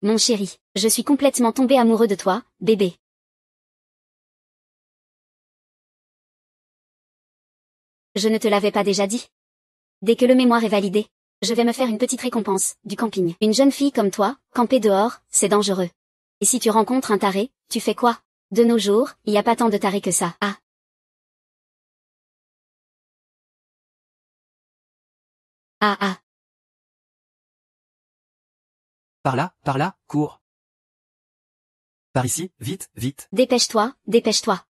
Mon chéri, je suis complètement tombé amoureux de toi, bébé. Je ne te l'avais pas déjà dit. Dès que le mémoire est validé, je vais me faire une petite récompense, du camping. Une jeune fille comme toi, camper dehors, c'est dangereux. Et si tu rencontres un taré, tu fais quoi? De nos jours, il y a pas tant de tarés que ça. Ah. Ah ah. Par là, cours. Par ici, vite, vite. Dépêche-toi, dépêche-toi.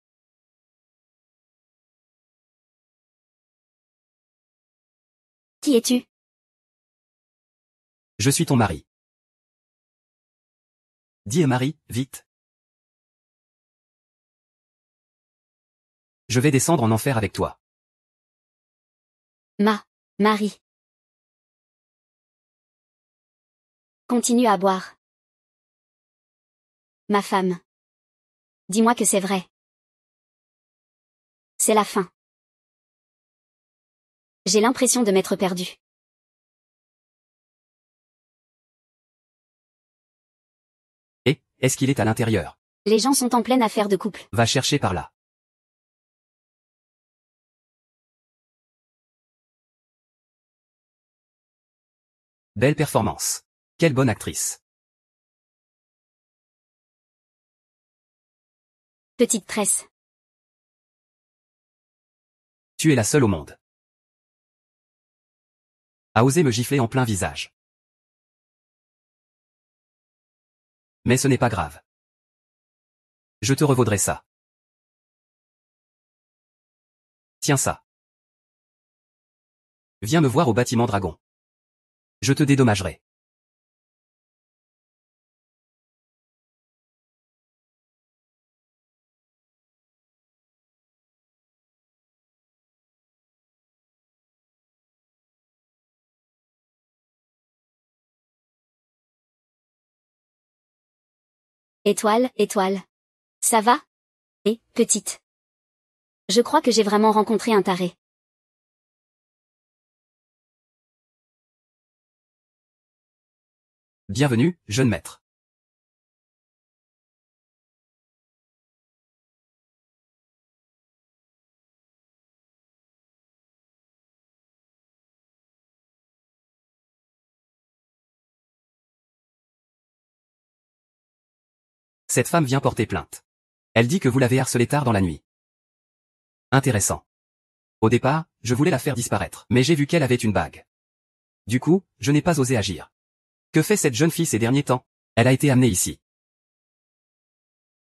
Qui es-tu? Je suis ton mari. Dis Marie, vite. Je vais descendre en enfer avec toi. Marie. Continue à boire. Ma femme. Dis-moi que c'est vrai. C'est la fin. J'ai l'impression de m'être perdue. Et, est-ce qu'il est à l'intérieur? Les gens sont en pleine affaire de couple. Va chercher par là. Belle performance. Quelle bonne actrice. Petite tresse. Tu es la seule au monde à oser me gifler en plein visage. Mais ce n'est pas grave. Je te revaudrai ça. Tiens ça. Viens me voir au bâtiment Dragon. Je te dédommagerai. Étoile, étoile. Ça va? Et, petite. Je crois que j'ai vraiment rencontré un taré. Bienvenue, jeune maître. Cette femme vient porter plainte. Elle dit que vous l'avez harcelée tard dans la nuit. Intéressant. Au départ, je voulais la faire disparaître, mais j'ai vu qu'elle avait une bague. Du coup, je n'ai pas osé agir. Que fait cette jeune fille ces derniers temps? Elle a été amenée ici.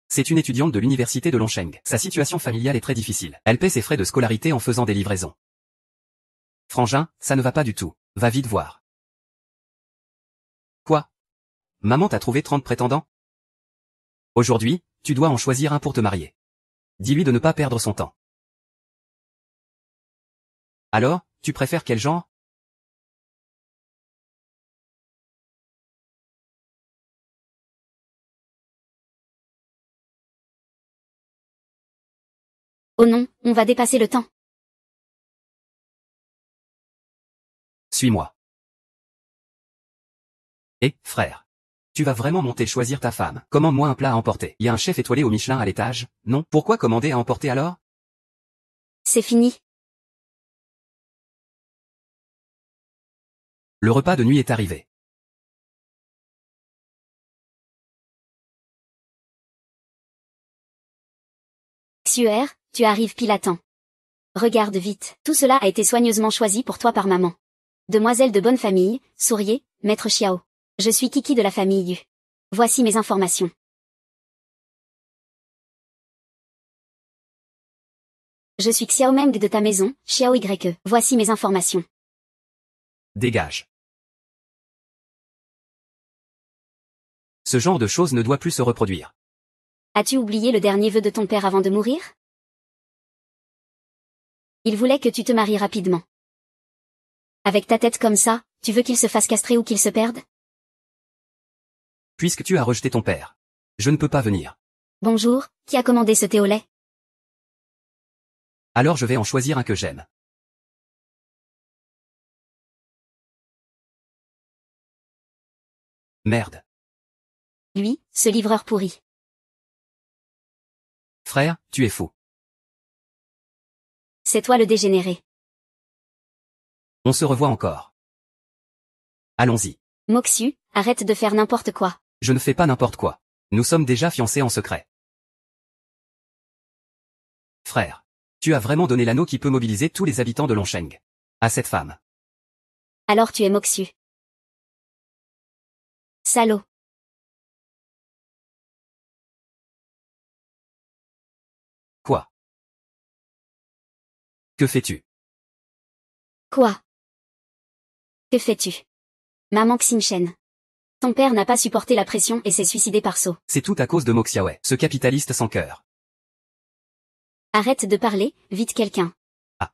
C'est une étudiante de l'université de Longsheng. Sa situation familiale est très difficile. Elle paie ses frais de scolarité en faisant des livraisons. Frangin, ça ne va pas du tout. Va vite voir. Quoi? Maman t'a trouvé 30 prétendants? Aujourd'hui, tu dois en choisir un pour te marier. Dis-lui de ne pas perdre son temps. Alors, tu préfères quel genre? Oh non, on va dépasser le temps. Suis-moi. Eh, frère. Tu vas vraiment monter choisir ta femme. Commande-moi un plat à emporter. Y a un chef étoilé au Michelin à l'étage? Non? Pourquoi commander à emporter alors? C'est fini. Le repas de nuit est arrivé. Xuer, tu arrives pile à temps. Regarde vite. Tout cela a été soigneusement choisi pour toi par maman. Demoiselle de bonne famille, souriez, maître Xiao. Je suis Kiki de la famille Yu. Voici mes informations. Je suis Xiao Meng de ta maison, Xiao YE. Voici mes informations. Dégage. Ce genre de choses ne doit plus se reproduire. As-tu oublié le dernier vœu de ton père avant de mourir? Il voulait que tu te maries rapidement. Avec ta tête comme ça, tu veux qu'il se fasse castrer ou qu'il se perde? Puisque tu as rejeté ton père. Je ne peux pas venir. Bonjour, qui a commandé ce thé au lait? Alors je vais en choisir un que j'aime. Merde. Lui, ce livreur pourri. Frère, tu es fou. C'est toi le dégénéré. On se revoit encore. Allons-y. Moxu, arrête de faire n'importe quoi. Je ne fais pas n'importe quoi. Nous sommes déjà fiancés en secret. Frère. Tu as vraiment donné l'anneau qui peut mobiliser tous les habitants de Longsheng. À cette femme. Alors tu es Moxu. Salaud. Quoi? Que fais-tu? Quoi? Que fais-tu? Maman Xingchen. Ton père n'a pas supporté la pression et s'est suicidé par saut. C'est tout à cause de Moxiawe, ce capitaliste sans cœur. Arrête de parler, vite quelqu'un. Ah.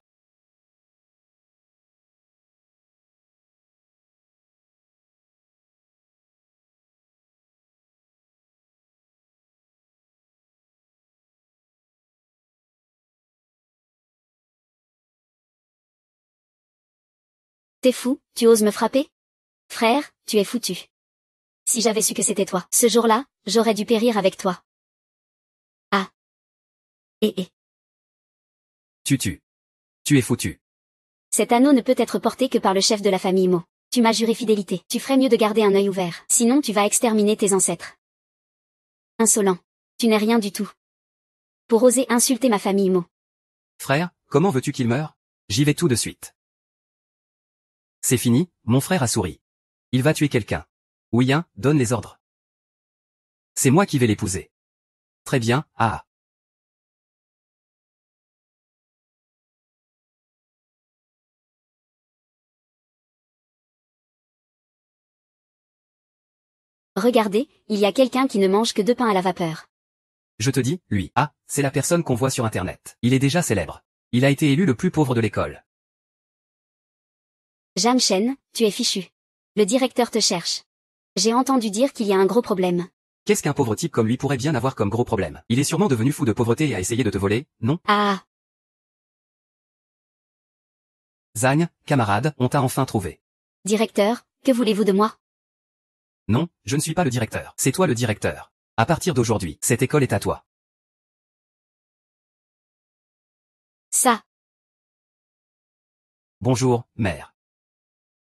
T'es fou, tu oses me frapper? Frère, tu es foutu. Si j'avais su que c'était toi, ce jour-là, j'aurais dû périr avec toi. Ah. Eh. Tu es foutu. Cet anneau ne peut être porté que par le chef de la famille Mo. Tu m'as juré fidélité. Tu ferais mieux de garder un œil ouvert. Sinon tu vas exterminer tes ancêtres. Insolent. Tu n'es rien du tout. Pour oser insulter ma famille Mo. Frère, comment veux-tu qu'il meure? J'y vais tout de suite. C'est fini, mon frère a souri. Il va tuer quelqu'un. Ouyen, donne les ordres. C'est moi qui vais l'épouser. Très bien, ah. Regardez, il y a quelqu'un qui ne mange que 2 pains à la vapeur. Je te dis, lui, ah, c'est la personne qu'on voit sur Internet. Il est déjà célèbre. Il a été élu le plus pauvre de l'école. Jeanne Chen, tu es fichu. Le directeur te cherche. J'ai entendu dire qu'il y a un gros problème. Qu'est-ce qu'un pauvre type comme lui pourrait bien avoir comme gros problème? Il est sûrement devenu fou de pauvreté et a essayé de te voler, non? Ah. Zagne, camarade, on t'a enfin trouvé. Directeur, que voulez-vous de moi? Non, je ne suis pas le directeur. C'est toi le directeur. À partir d'aujourd'hui, cette école est à toi. Ça. Bonjour, mère.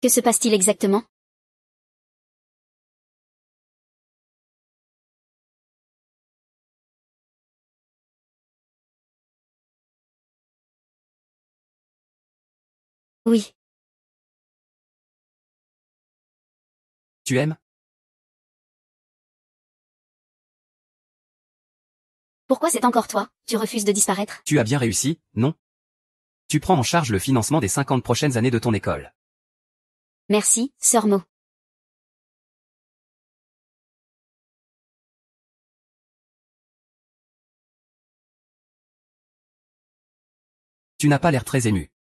Que se passe-t-il exactement? Oui. Tu aimes? Pourquoi c'est encore toi? Tu refuses de disparaître? Tu as bien réussi, non? Tu prends en charge le financement des 50 prochaines années de ton école. Merci, sœur Mo. Tu n'as pas l'air très ému.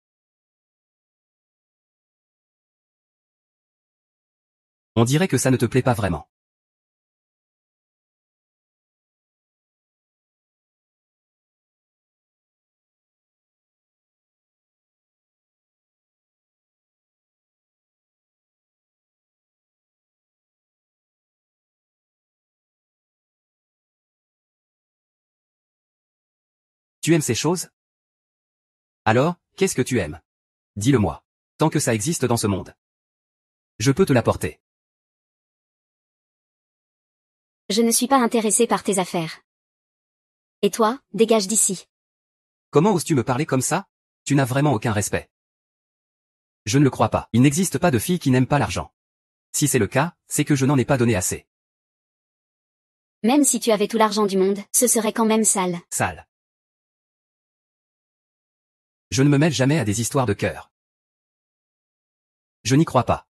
On dirait que ça ne te plaît pas vraiment. Tu aimes ces choses? Alors, qu'est-ce que tu aimes? Dis-le-moi. Tant que ça existe dans ce monde. Je peux te l'apporter. Je ne suis pas intéressé par tes affaires. Et toi, dégage d'ici. Comment oses-tu me parler comme ça? Tu n'as vraiment aucun respect. Je ne le crois pas. Il n'existe pas de fille qui n'aime pas l'argent. Si c'est le cas, c'est que je n'en ai pas donné assez. Même si tu avais tout l'argent du monde, ce serait quand même sale. Sale. Je ne me mêle jamais à des histoires de cœur. Je n'y crois pas.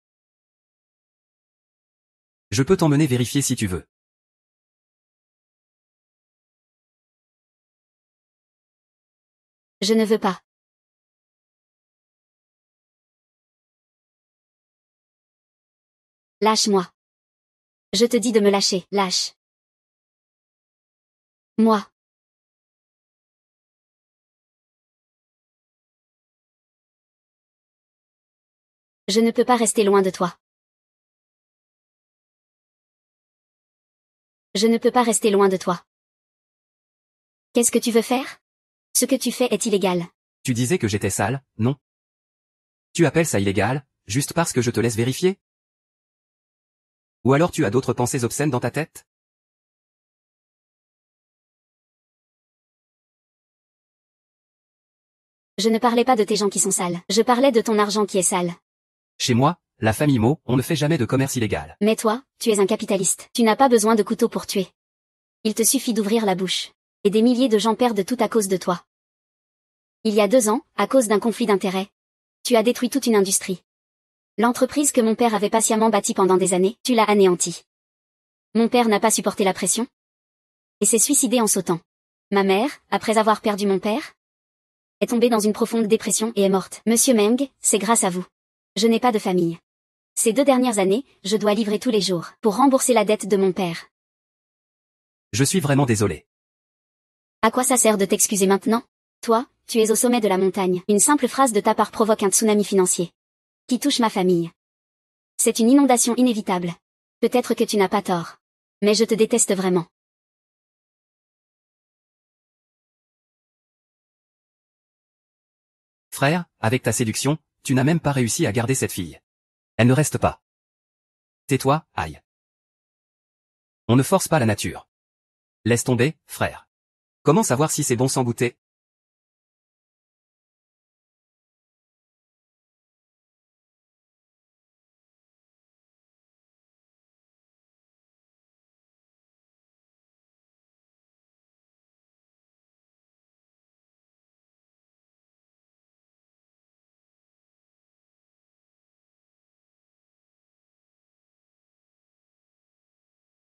Je peux t'emmener vérifier si tu veux. Je ne veux pas. Lâche-moi. Je te dis de me lâcher, lâche. Moi. Je ne peux pas rester loin de toi. Je ne peux pas rester loin de toi. Qu'est-ce que tu veux faire? Ce que tu fais est illégal. Tu disais que j'étais sale, non? Tu appelles ça illégal, juste parce que je te laisse vérifier? Ou alors tu as d'autres pensées obscènes dans ta tête? Je ne parlais pas de tes gens qui sont sales. Je parlais de ton argent qui est sale. Chez moi, la famille Mo, on ne fait jamais de commerce illégal. Mais toi, tu es un capitaliste. Tu n'as pas besoin de couteau pour tuer. Il te suffit d'ouvrir la bouche. Et des milliers de gens perdent tout à cause de toi. Il y a 2 ans, à cause d'un conflit d'intérêts, tu as détruit toute une industrie. L'entreprise que mon père avait patiemment bâtie pendant des années, tu l'as anéantie. Mon père n'a pas supporté la pression et s'est suicidé en sautant. Ma mère, après avoir perdu mon père, est tombée dans une profonde dépression et est morte. Monsieur Meng, c'est grâce à vous. Je n'ai pas de famille. Ces 2 dernières années, je dois livrer tous les jours pour rembourser la dette de mon père. Je suis vraiment désolé. À quoi ça sert de t'excuser maintenant? Toi, tu es au sommet de la montagne. Une simple phrase de ta part provoque un tsunami financier qui touche ma famille. C'est une inondation inévitable. Peut-être que tu n'as pas tort. Mais je te déteste vraiment. Frère, avec ta séduction, tu n'as même pas réussi à garder cette fille. Elle ne reste pas. Tais-toi, aïe. On ne force pas la nature. Laisse tomber, frère. Comment savoir si c'est bon sans goûter?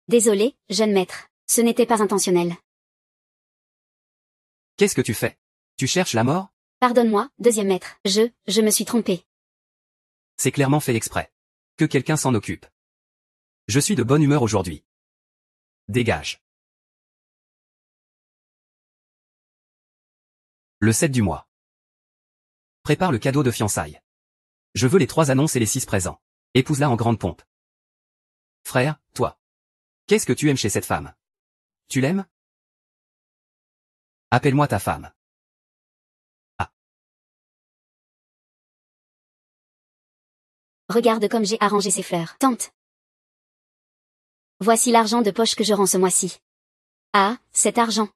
Désolé, jeune maître. Ce n'était pas intentionnel. Qu'est-ce que tu fais? Tu cherches la mort? Pardonne-moi, deuxième maître. Je me suis trompé. C'est clairement fait exprès. Que quelqu'un s'en occupe. Je suis de bonne humeur aujourd'hui. Dégage. Le 7 du mois. Prépare le cadeau de fiançailles. Je veux les 3 annonces et les 6 présents. Épouse-la en grande pompe. Frère, toi. Qu'est-ce que tu aimes chez cette femme? Tu l'aimes? Appelle-moi ta femme. Ah. Regarde comme j'ai arrangé ces fleurs. Tante. Voici l'argent de poche que je rends ce mois-ci. Ah, cet argent.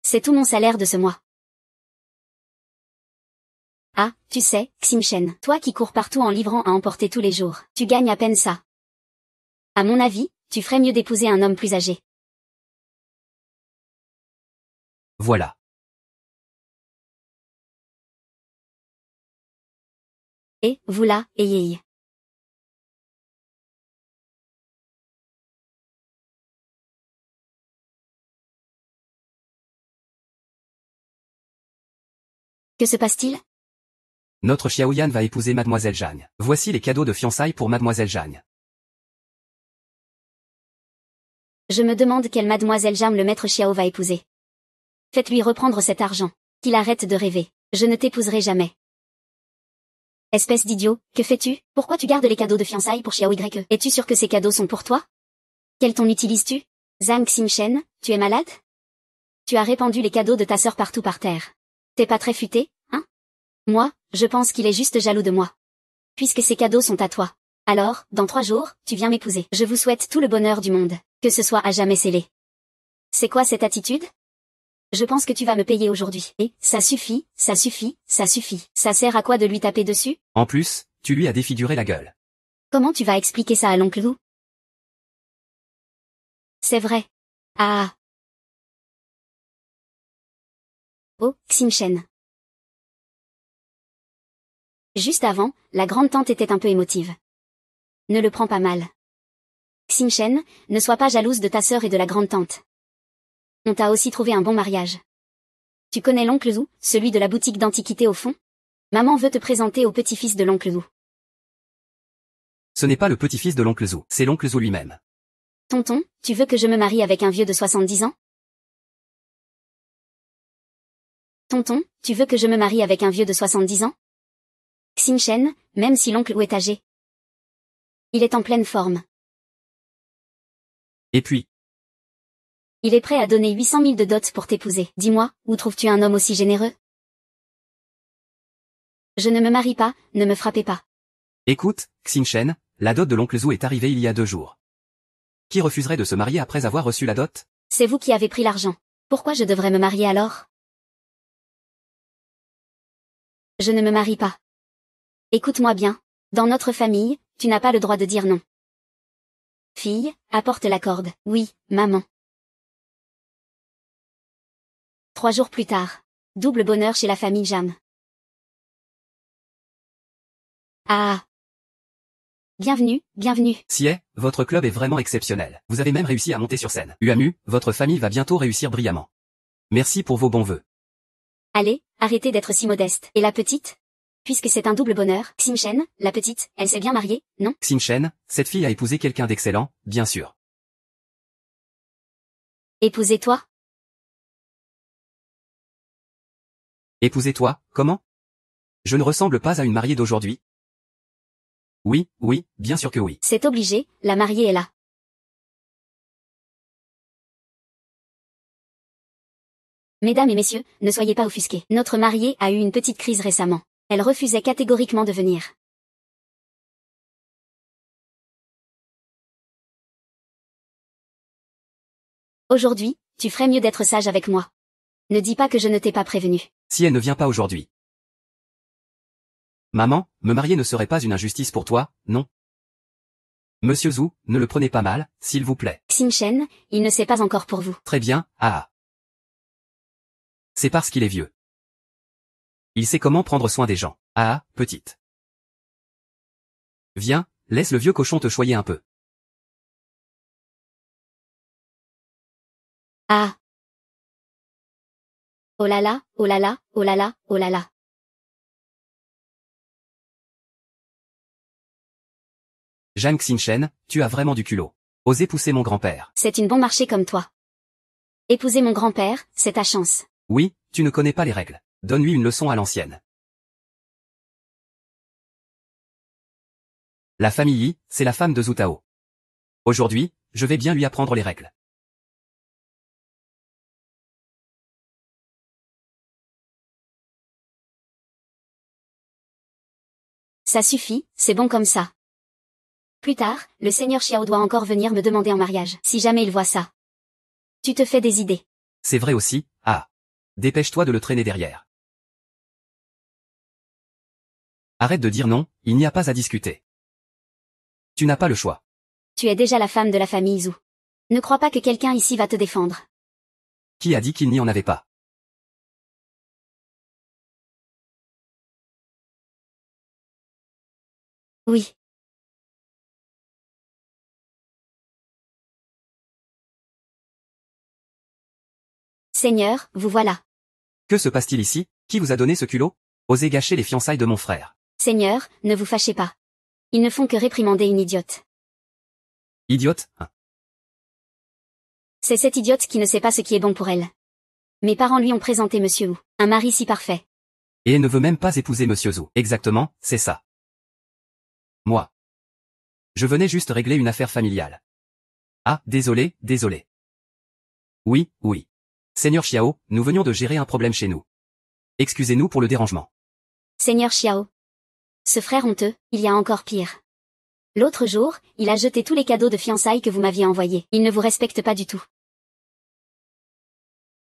C'est tout mon salaire de ce mois. Ah, tu sais, Xingchen, toi qui cours partout en livrant à emporter tous les jours, tu gagnes à peine ça. À mon avis, tu ferais mieux d'épouser un homme plus âgé. Voilà. Et, vous là, ayez. Que se passe-t-il? Notre Xiaoyan va épouser Mademoiselle Jeanne. Voici les cadeaux de fiançailles pour Mademoiselle Jeanne. Je me demande quelle Mademoiselle Jam le maître Xiao va épouser. Faites-lui reprendre cet argent. Qu'il arrête de rêver. Je ne t'épouserai jamais. Espèce d'idiot, que fais-tu? Pourquoi tu gardes les cadeaux de fiançailles pour Xiao Y? Es-tu sûr que ces cadeaux sont pour toi? Quel ton utilises-tu? Zhang Xingchen, tu es malade? Tu as répandu les cadeaux de ta sœur partout par terre. T'es pas très futé, hein? Moi, je pense qu'il est juste jaloux de moi. Puisque ces cadeaux sont à toi. Alors, dans 3 jours, tu viens m'épouser. Je vous souhaite tout le bonheur du monde. Que ce soit à jamais scellé. C'est quoi cette attitude? Je pense que tu vas me payer aujourd'hui. Et, ça suffit, ça suffit, ça suffit. Ça sert à quoi de lui taper dessus? En plus, tu lui as défiguré la gueule. Comment tu vas expliquer ça à l'oncle Lou? C'est vrai. Ah. Oh, Xingchen. Juste avant, la grande-tante était un peu émotive. Ne le prends pas mal. Xingchen, ne sois pas jalouse de ta sœur et de la grande-tante. On t'a aussi trouvé un bon mariage. Tu connais l'oncle Zhou, celui de la boutique d'antiquités au fond? Maman veut te présenter au petit-fils de l'oncle Zhou. Ce n'est pas le petit-fils de l'oncle Zhou, c'est l'oncle Zhou lui-même. Tonton, tu veux que je me marie avec un vieux de 70 ans? Tonton, tu veux que je me marie avec un vieux de 70 ans? Xingchen, même si l'oncle Wu est âgé. Il est en pleine forme. Et puis, Il est prêt à donner 800 000 de dot pour t'épouser. Dis-moi, où trouves-tu un homme aussi généreux? Je ne me marie pas, ne me frappez pas. écoute, Xinchen, la dot de l'oncle Zhu est arrivée il y a 2 jours. Qui refuserait de se marier après avoir reçu la dot? C'est vous qui avez pris l'argent. Pourquoi je devrais me marier alors? Je ne me marie pas. Écoute-moi bien. Dans notre famille, tu n'as pas le droit de dire non. Fille, apporte la corde. Oui, maman. 3 jours plus tard. Double bonheur chez la famille Jam. Ah. Bienvenue, bienvenue. Sieh, votre club est vraiment exceptionnel. Vous avez même réussi à monter sur scène. Uamu, votre famille va bientôt réussir brillamment. Merci pour vos bons vœux. Allez, arrêtez d'être si modeste. Et la petite? Puisque c'est un double bonheur, Xinchen, la petite, elle s'est bien mariée, non? Xinchen, cette fille a épousé quelqu'un d'excellent, bien sûr. Épousez-toi? Épousez-toi, comment? Je ne ressemble pas à une mariée d'aujourd'hui? Oui, oui, bien sûr que oui. C'est obligé, la mariée est là. Mesdames et messieurs, ne soyez pas offusqués. Notre mariée a eu une petite crise récemment. Elle refusait catégoriquement de venir. Aujourd'hui, tu ferais mieux d'être sage avec moi. Ne dis pas que je ne t'ai pas prévenu. Si elle ne vient pas aujourd'hui. Maman, me marier ne serait pas une injustice pour toi, non? Monsieur Zhu, ne le prenez pas mal, s'il vous plaît. Xinchen, il ne sait pas encore pour vous. Très bien, ah. C'est parce qu'il est vieux. Il sait comment prendre soin des gens. Ah, petite. Viens, laisse le vieux cochon te choyer un peu. Ah. Oh là là, oh là là, oh là là, oh là là. Zhang Xinchen, tu as vraiment du culot. Osez pousser mon grand-père. C'est une bon marché comme toi. Épouser mon grand-père, c'est ta chance. Oui, tu ne connais pas les règles. Donne-lui une leçon à l'ancienne. La famille Yi, c'est la femme de Zhu Tao. Aujourd'hui, je vais bien lui apprendre les règles. Ça suffit, c'est bon comme ça. Plus tard, le seigneur Xiao doit encore venir me demander en mariage, si jamais il voit ça. Tu te fais des idées. C'est vrai aussi, ah. Dépêche-toi de le traîner derrière. Arrête de dire non, il n'y a pas à discuter. Tu n'as pas le choix. Tu es déjà la femme de la famille Zhu. Ne crois pas que quelqu'un ici va te défendre. Qui a dit qu'il n'y en avait pas? Oui. Seigneur, vous voilà. Que se passe-t-il ici? Qui vous a donné ce culot? Osez gâcher les fiançailles de mon frère. Seigneur, ne vous fâchez pas. Ils ne font que réprimander une idiote. Idiote, hein. C'est cette idiote qui ne sait pas ce qui est bon pour elle. Mes parents lui ont présenté Monsieur Wu, un mari si parfait. Et elle ne veut même pas épouser Monsieur Zhu. Exactement, c'est ça. Moi. Je venais juste régler une affaire familiale. Ah, désolé, désolé. Oui, oui. Seigneur Xiao, nous venions de gérer un problème chez nous. Excusez-nous pour le dérangement. Seigneur Xiao. Ce frère honteux, il y a encore pire. L'autre jour, il a jeté tous les cadeaux de fiançailles que vous m'aviez envoyés. Il ne vous respecte pas du tout.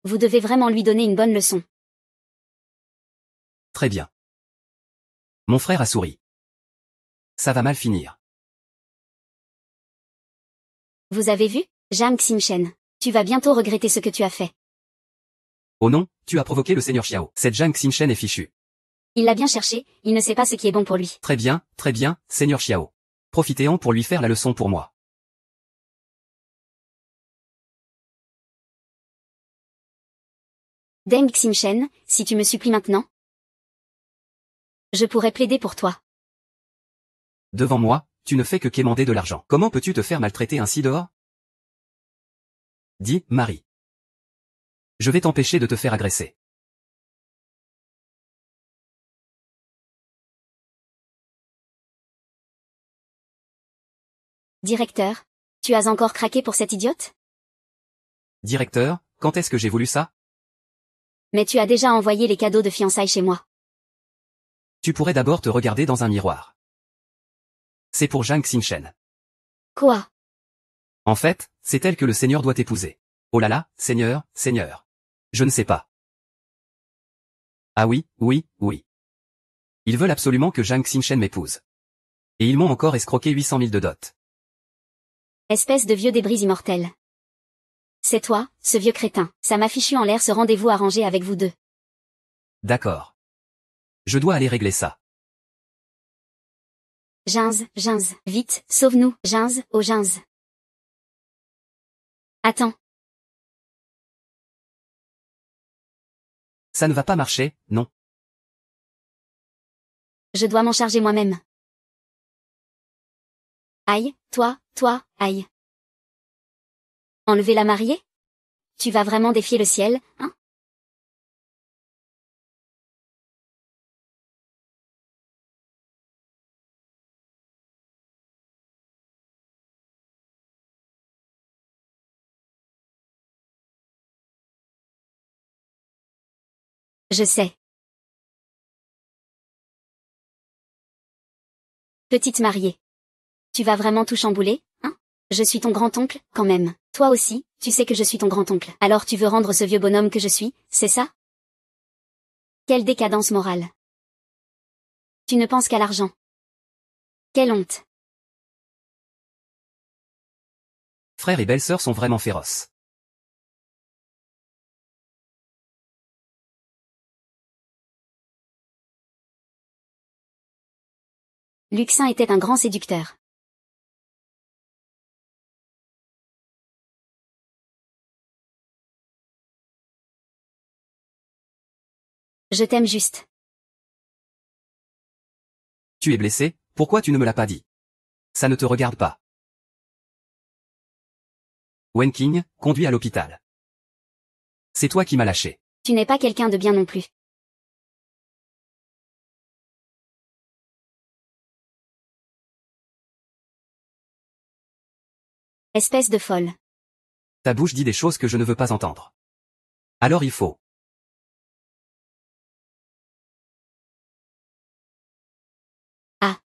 Vous devez vraiment lui donner une bonne leçon. Très bien. Mon frère a souri. Ça va mal finir. Vous avez vu, Zhang Xinchen. Tu vas bientôt regretter ce que tu as fait. Oh non, tu as provoqué le seigneur Xiao. Cette Zhang Xinchen est fichue. Il l'a bien cherché, il ne sait pas ce qui est bon pour lui. Très bien, seigneur Xiao. Profitez-en pour lui faire la leçon pour moi. Deng Xinchen, si tu me supplies maintenant, je pourrais plaider pour toi. Devant moi, tu ne fais que quémander de l'argent. Comment peux-tu te faire maltraiter ainsi dehors? Dis, Marie. Je vais t'empêcher de te faire agresser. Directeur, tu Tu as encore craqué pour cette idiote? Directeur, quand est-ce que j'ai voulu ça? Mais tu as déjà envoyé les cadeaux de fiançailles chez moi. Tu pourrais d'abord te regarder dans un miroir. C'est pour Zhang Xingchen. Quoi? En fait, c'est elle que le seigneur doit épouser. Oh là là, seigneur, seigneur. Je ne sais pas. Ah oui, oui, oui. Ils veulent absolument que Zhang Xingchen m'épouse. Et ils m'ont encore escroqué 800 000 de dot. Espèce de vieux débris immortel. C'est toi, ce vieux crétin. Ça m'a fichu en l'air ce rendez-vous arrangé avec vous deux. D'accord. Je dois aller régler ça. Ginz, vite, sauve-nous, Ginz, oh Ginz. Attends, Ça ne va pas marcher, non. je dois m'en charger moi-même. Aïe, toi, aïe. Enlever la mariée? Tu vas vraiment défier le ciel, hein? Je sais. Petite mariée. Tu vas vraiment tout chambouler, hein? Je suis ton grand-oncle, quand même. Toi aussi, tu sais que je suis ton grand-oncle. Alors tu veux rendre ce vieux bonhomme que je suis, c'est ça? Quelle décadence morale. Tu ne penses qu'à l'argent. Quelle honte. Frère et belle-sœur sont vraiment féroces. Luxin était un grand séducteur. Je t'aime juste. Tu es blessé, pourquoi tu ne me l'as pas dit? Ça ne te regarde pas. Wen Qing, conduit à l'hôpital. C'est toi qui m'as lâché. Tu n'es pas quelqu'un de bien non plus. Espèce de folle. Ta bouche dit des choses que je ne veux pas entendre. Alors il faut. Ah.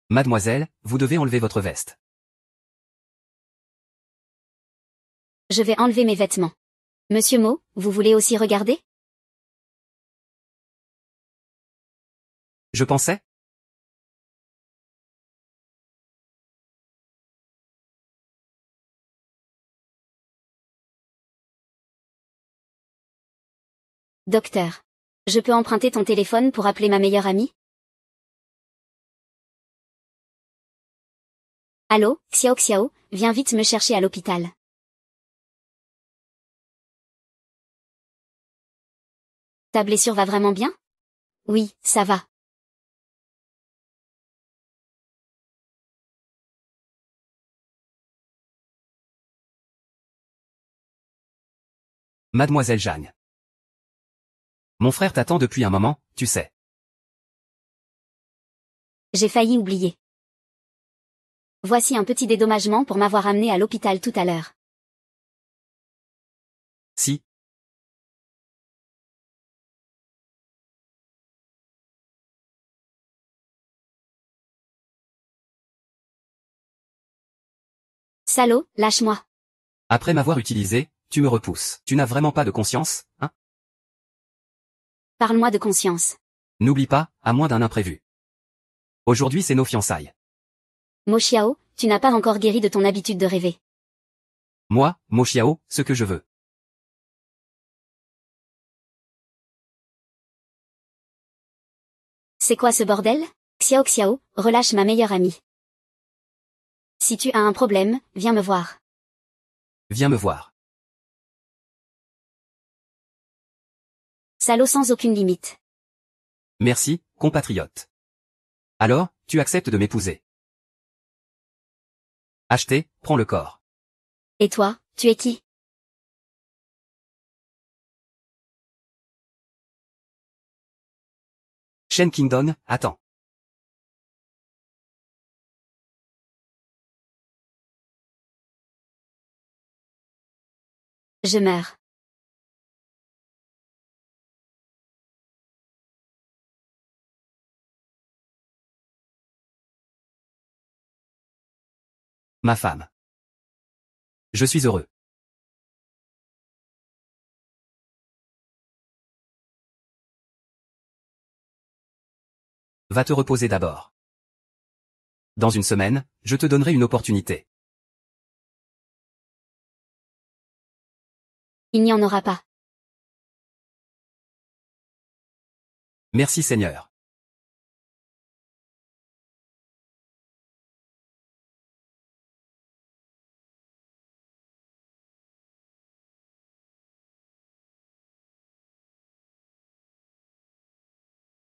Mademoiselle, vous devez enlever votre veste. Je vais enlever mes vêtements. Monsieur Mo, vous voulez aussi regarder? Je pensais? Docteur. Je peux emprunter ton téléphone pour appeler ma meilleure amie? Allô, Xiao, viens vite me chercher à l'hôpital. Ta blessure va vraiment bien? Oui, ça va. Mademoiselle Jeanne. Mon frère t'attend depuis un moment, tu sais. J'ai failli oublier. Voici un petit dédommagement pour m'avoir amené à l'hôpital tout à l'heure. Si. Salaud, lâche-moi. Après m'avoir utilisé, tu me repousses. Tu n'as vraiment pas de conscience, hein? Parle-moi de conscience. N'oublie pas, à moins d'un imprévu. Aujourd'hui c'est nos fiançailles. Mo Xiao, tu n'as pas encore guéri de ton habitude de rêver. Moi, Mo Xiao, ce que je veux. C'est quoi ce bordel? Xiao, relâche ma meilleure amie. Si tu as un problème, viens me voir. Viens me voir. Salaud sans aucune limite. Merci, compatriote. Alors, tu acceptes de m'épouser. Acheté, prends le corps. Et toi, tu es qui? Shen Kingdon, attends. Je meurs. Ma femme. Je suis heureux. Va te reposer d'abord. Dans une semaine, je te donnerai une opportunité. Il n'y en aura pas. Merci Seigneur.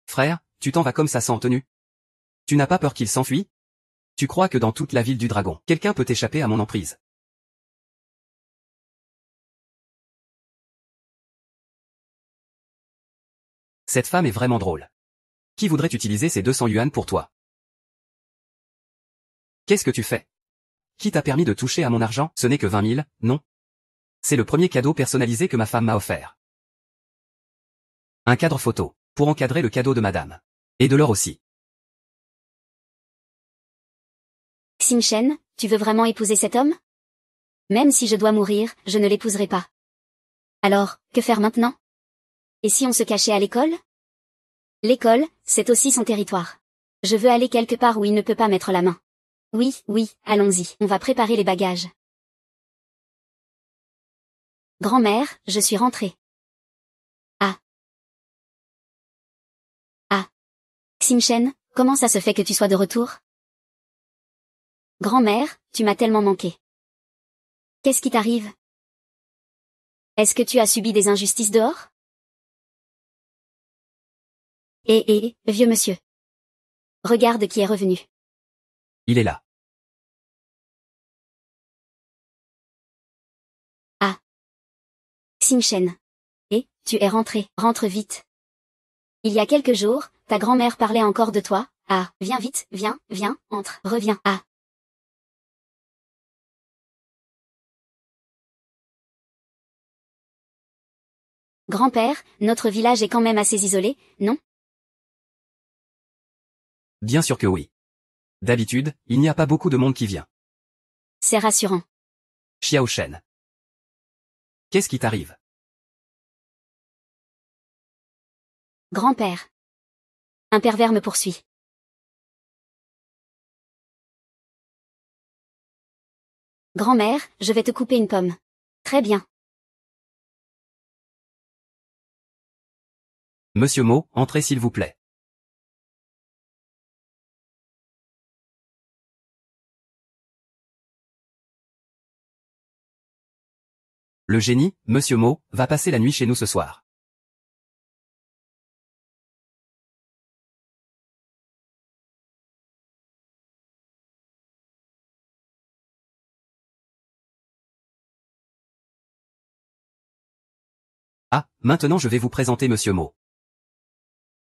Frère, tu t'en vas comme ça sans tenue? Tu n'as pas peur qu'il s'enfuit? Tu crois que dans toute la ville du dragon, quelqu'un peut échapper à mon emprise? Cette femme est vraiment drôle. Qui voudrait utiliser ces 200 yuan pour toi? Qu'est-ce que tu fais? Qui t'a permis de toucher à mon argent? Ce n'est que 20 000, non? C'est le premier cadeau personnalisé que ma femme m'a offert. Un cadre photo, pour encadrer le cadeau de madame. Et de l'or aussi. Xingchen, tu veux vraiment épouser cet homme? Même si je dois mourir, je ne l'épouserai pas. Alors, que faire maintenant? Et si on se cachait à l'école? L'école, c'est aussi son territoire. Je veux aller quelque part où il ne peut pas mettre la main. Oui, oui, allons-y, on va préparer les bagages. Grand-mère, je suis rentrée. Ah. Ah. Xingchen, comment ça se fait que tu sois de retour? Grand-mère, tu m'as tellement manqué. Qu'est-ce qui t'arrive? Est-ce que tu as subi des injustices dehors? Vieux monsieur. Regarde qui est revenu. Il est là. Ah. Xingchen. Et, tu es rentré, rentre vite. Il y a quelques jours, ta grand-mère parlait encore de toi. Ah, viens vite, viens, entre, reviens. Ah. Grand-père, notre village est quand même assez isolé, non? Bien sûr que oui. D'habitude, il n'y a pas beaucoup de monde qui vient. C'est rassurant. Xiao Shen. Qu'est-ce qui t'arrive? Grand-père. Un pervers me poursuit. Grand-mère, je vais te couper une pomme. Très bien. Monsieur Mo, entrez s'il vous plaît. Le génie, Monsieur Mo, va passer la nuit chez nous ce soir. Ah, maintenant je vais vous présenter Monsieur Mo.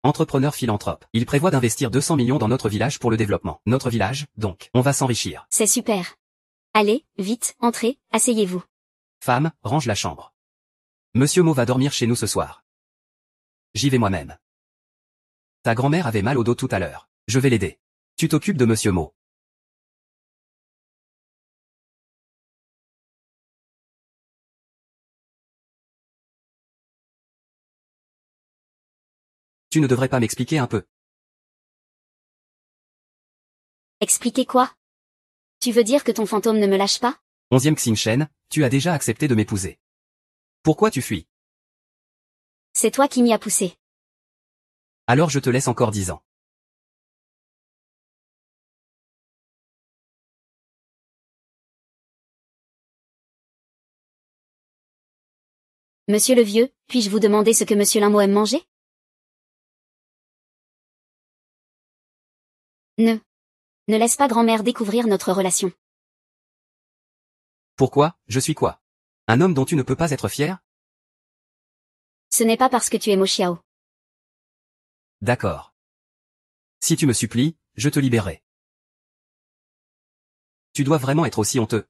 Entrepreneur philanthrope. Il prévoit d'investir 200 millions dans notre village pour le développement. Notre village, donc, on va s'enrichir. C'est super. Allez, vite, entrez, asseyez-vous. Femme, range la chambre. Monsieur Mo va dormir chez nous ce soir. J'y vais moi-même. Ta grand-mère avait mal au dos tout à l'heure. Je vais l'aider. Tu t'occupes de Monsieur Mo. Tu ne devrais pas m'expliquer un peu. Expliquez quoi? Tu veux dire que ton fantôme ne me lâche pas? 11e Xingchen, tu as déjà accepté de m'épouser. Pourquoi tu fuis? C'est toi qui m'y as poussé. Alors je te laisse encore 10 ans. Monsieur le vieux, puis-je vous demander ce que monsieur Lamo aime manger? Ne laisse pas grand-mère découvrir notre relation. Pourquoi, je suis quoi? Un homme dont tu ne peux pas être fier? Ce n'est pas parce que tu es Mo Xiao. D'accord. Si tu me supplies, je te libérerai. Tu dois vraiment être aussi honteux.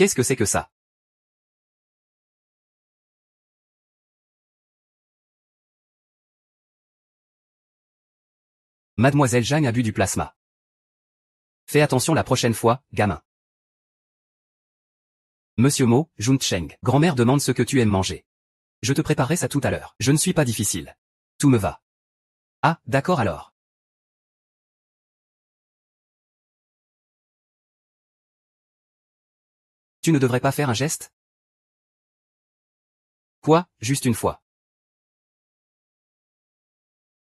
Qu'est-ce que c'est que ça? Mademoiselle Zhang a bu du plasma. Fais attention la prochaine fois, gamin. Monsieur Mo, Jun Cheng. Grand-mère demande ce que tu aimes manger. Je te préparerai ça tout à l'heure. Je ne suis pas difficile. Tout me va. Ah, d'accord alors. Tu ne devrais pas faire un geste? Quoi, juste une fois?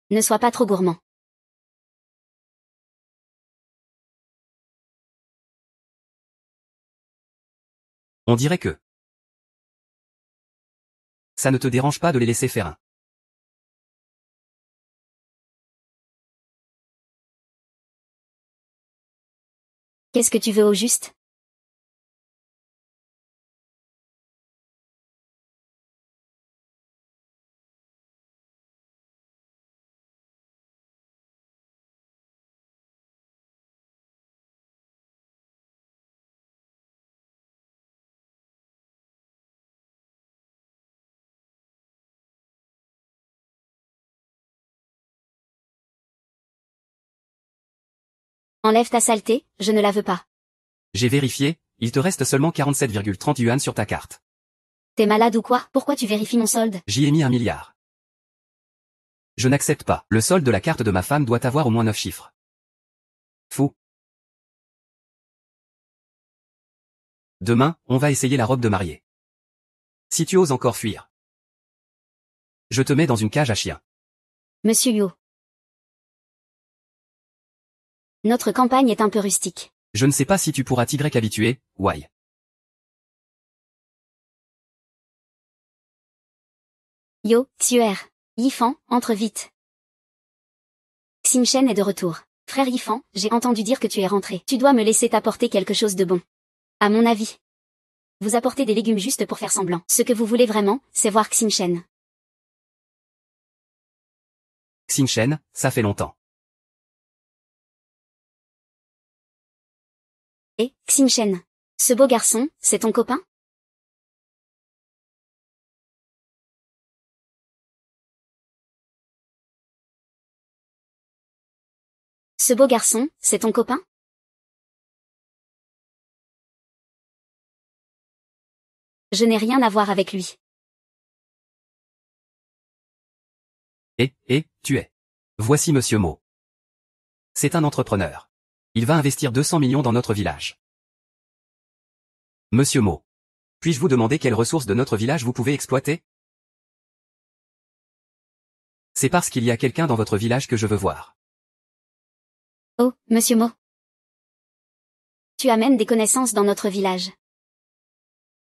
Ne sois pas trop gourmand. On dirait que... Ça ne te dérange pas de les laisser faire un. Qu'est-ce que tu veux au juste? Enlève ta saleté, je ne la veux pas. J'ai vérifié, il te reste seulement 47,30 yuan sur ta carte. T'es malade ou quoi? Pourquoi tu vérifies mon solde? J'y ai mis 1 milliard. Je n'accepte pas. Le solde de la carte de ma femme doit avoir au moins 9 chiffres. Fou. Demain, on va essayer la robe de mariée. Si tu oses encore fuir, je te mets dans une cage à chiens. Monsieur Yo. Notre campagne est un peu rustique. Je ne sais pas si tu pourras t'y habituer, Wai. Yo, Xuer. Yifan, entre vite. Xinchen est de retour. Frère Yifan, j'ai entendu dire que tu es rentré. Tu dois me laisser t'apporter quelque chose de bon. À mon avis. Vous apportez des légumes juste pour faire semblant. Ce que vous voulez vraiment, c'est voir Xinchen. Xinchen, ça fait longtemps. Et, Xinchen. Ce beau garçon, c'est ton copain? Ce beau garçon, c'est ton copain? Je n'ai rien à voir avec lui. Tu es. Voici Monsieur Mo. C'est un entrepreneur. Il va investir 200 millions dans notre village. Monsieur Mo. Puis-je vous demander quelles ressources de notre village vous pouvez exploiter? C'est parce qu'il y a quelqu'un dans votre village que je veux voir. Oh, Monsieur Mo. Tu amènes des connaissances dans notre village.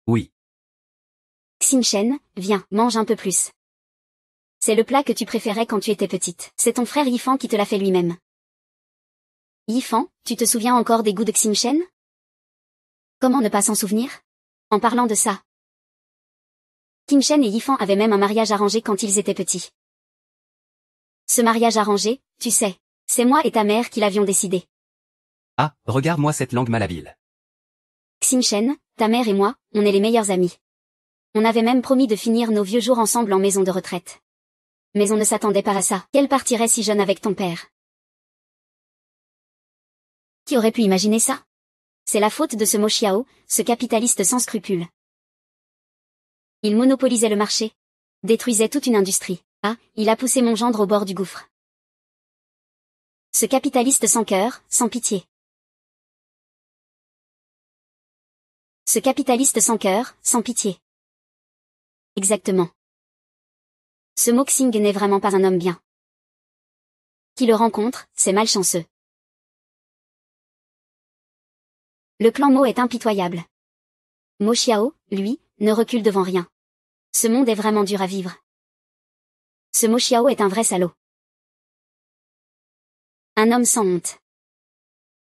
Oui. Xinchen, viens, mange un peu plus. C'est le plat que tu préférais quand tu étais petite. C'est ton frère Yifan qui te l'a fait lui-même. Yifan, tu te souviens encore des goûts de Xinchen? Comment ne pas s'en souvenir? En parlant de ça. Xinchen et Yifan avaient même un mariage arrangé quand ils étaient petits. Ce mariage arrangé, tu sais, c'est moi et ta mère qui l'avions décidé. Ah, regarde-moi cette langue malhabile. Xinchen, ta mère et moi, on est les meilleurs amis. On avait même promis de finir nos vieux jours ensemble en maison de retraite. Mais on ne s'attendait pas à ça. Qu'elle partirait si jeune avec ton père. Qui aurait pu imaginer ça? C'est la faute de ce Mo Xiao, ce capitaliste sans scrupules. Il monopolisait le marché. Détruisait toute une industrie. Ah, il a poussé mon gendre au bord du gouffre. Ce capitaliste sans cœur, sans pitié. Ce capitaliste sans cœur, sans pitié. Exactement. Ce Mo Xing n'est vraiment pas un homme bien. Qui le rencontre, c'est malchanceux. Le clan Mo est impitoyable. Mo Xiao, lui, ne recule devant rien. Ce monde est vraiment dur à vivre. Ce Mo Xiao est un vrai salaud. Un homme sans honte.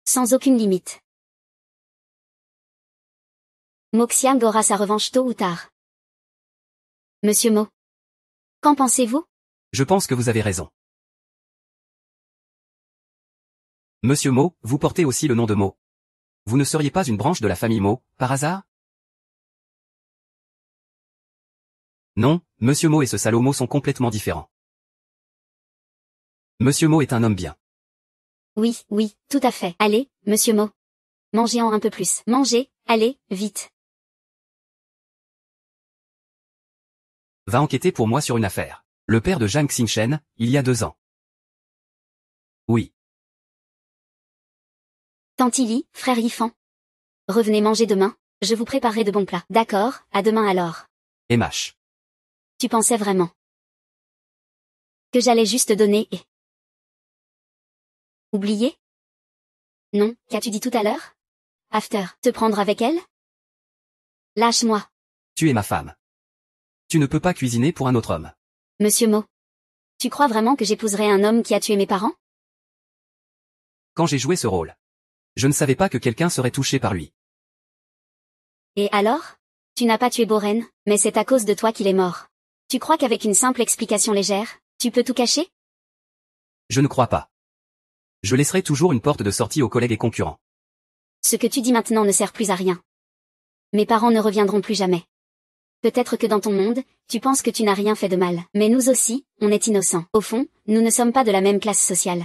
Sans aucune limite. Mo Xiang aura sa revanche tôt ou tard. Monsieur Mo. Qu'en pensez-vous? Je pense que vous avez raison. Monsieur Mo, vous portez aussi le nom de Mo. Vous ne seriez pas une branche de la famille Mo, par hasard? Non, Monsieur Mo et ce salaud Mo sont complètement différents. Monsieur Mo est un homme bien. Oui, oui, tout à fait. Allez, monsieur Mo. Mangez-en un peu plus. Mangez, allez, vite. Va enquêter pour moi sur une affaire. Le père de Zhang Xingchen, il y a 2 ans. Oui. Tante Li, frère Yifan. Revenez manger demain, je vous préparerai de bons plats. D'accord, à demain alors. Et mâche. Tu pensais vraiment que j'allais juste donner et... oublier? Non, qu'as-tu dit tout à l'heure? After, te prendre avec elle? Lâche-moi. Tu es ma femme. Tu ne peux pas cuisiner pour un autre homme. Monsieur Mo. Tu crois vraiment que j'épouserai un homme qui a tué mes parents? Quand j'ai joué ce rôle, je ne savais pas que quelqu'un serait touché par lui. Et alors? Tu n'as pas tué Boren, mais c'est à cause de toi qu'il est mort. Tu crois qu'avec une simple explication légère, tu peux tout cacher? Je ne crois pas. Je laisserai toujours une porte de sortie aux collègues et concurrents. Ce que tu dis maintenant ne sert plus à rien. Mes parents ne reviendront plus jamais. Peut-être que dans ton monde, tu penses que tu n'as rien fait de mal. Mais nous aussi, on est innocents. Au fond, nous ne sommes pas de la même classe sociale.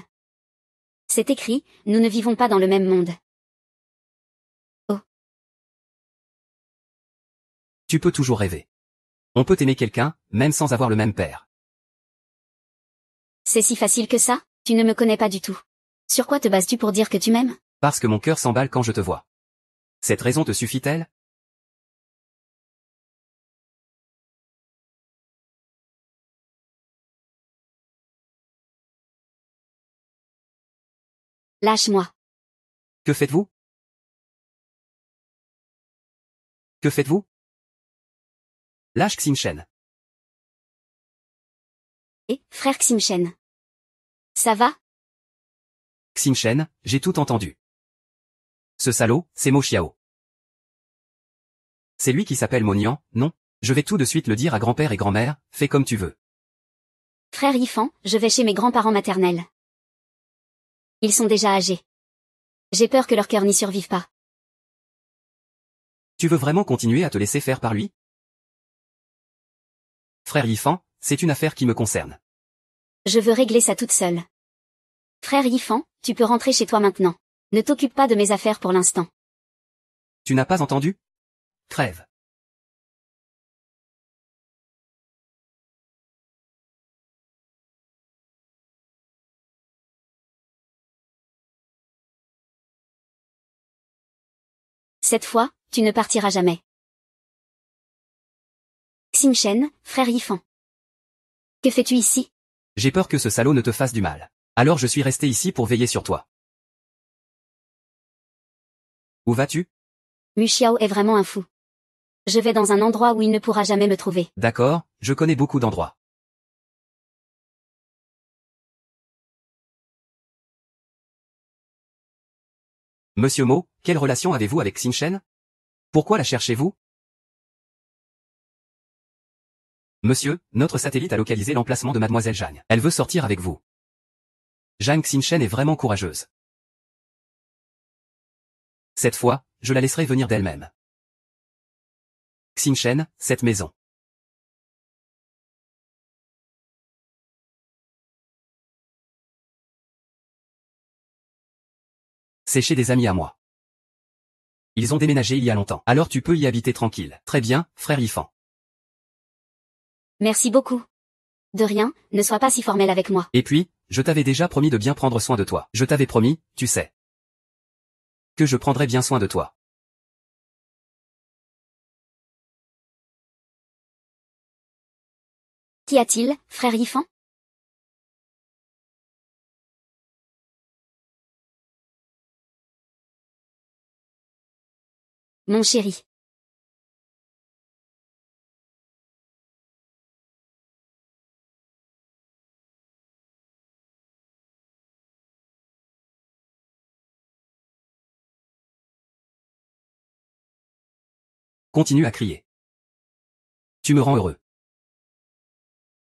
C'est écrit, nous ne vivons pas dans le même monde. Oh. Tu peux toujours rêver. On peut aimer quelqu'un, même sans avoir le même père. C'est si facile que ça? Tu ne me connais pas du tout. Sur quoi te bases-tu pour dire que tu m'aimes? Parce que mon cœur s'emballe quand je te vois. Cette raison te suffit-elle? Lâche-moi. Que faites-vous? Que faites-vous? Lâche Xingchen. Et, frère Xingchen. Ça va? Xingchen, j'ai tout entendu. Ce salaud, c'est Mo Xiao. C'est lui qui s'appelle Mo Nian, non? Je vais tout de suite le dire à grand-père et grand-mère, fais comme tu veux. Frère Yifan, je vais chez mes grands-parents maternels. Ils sont déjà âgés. J'ai peur que leur cœur n'y survive pas. Tu veux vraiment continuer à te laisser faire par lui? Frère Yifan, c'est une affaire qui me concerne. Je veux régler ça toute seule. Frère Yifan, tu peux rentrer chez toi maintenant. Ne t'occupe pas de mes affaires pour l'instant. Tu n'as pas entendu? Crève. Cette fois, tu ne partiras jamais. Xingchen, frère Yifan. Que fais-tu ici? J'ai peur que ce salaud ne te fasse du mal. Alors je suis resté ici pour veiller sur toi. Où vas-tu? Mu Xiao est vraiment un fou. Je vais dans un endroit où il ne pourra jamais me trouver. D'accord, je connais beaucoup d'endroits. Monsieur Mo, quelle relation avez-vous avec Xingchen? Pourquoi la cherchez-vous? Monsieur, notre satellite a localisé l'emplacement de mademoiselle Zhang. Elle veut sortir avec vous. Zhang Xingchen est vraiment courageuse. Cette fois, je la laisserai venir d'elle-même. Xingchen, cette maison. C'est chez des amis à moi. Ils ont déménagé il y a longtemps. Alors tu peux y habiter tranquille. Très bien, frère Yifan. Merci beaucoup. De rien, ne sois pas si formel avec moi. Et puis, je t'avais déjà promis de bien prendre soin de toi. Je t'avais promis, tu sais, que je prendrais bien soin de toi. Qu'y a-t-il, frère Yifan? Mon chéri. Continue à crier. Tu me rends heureux.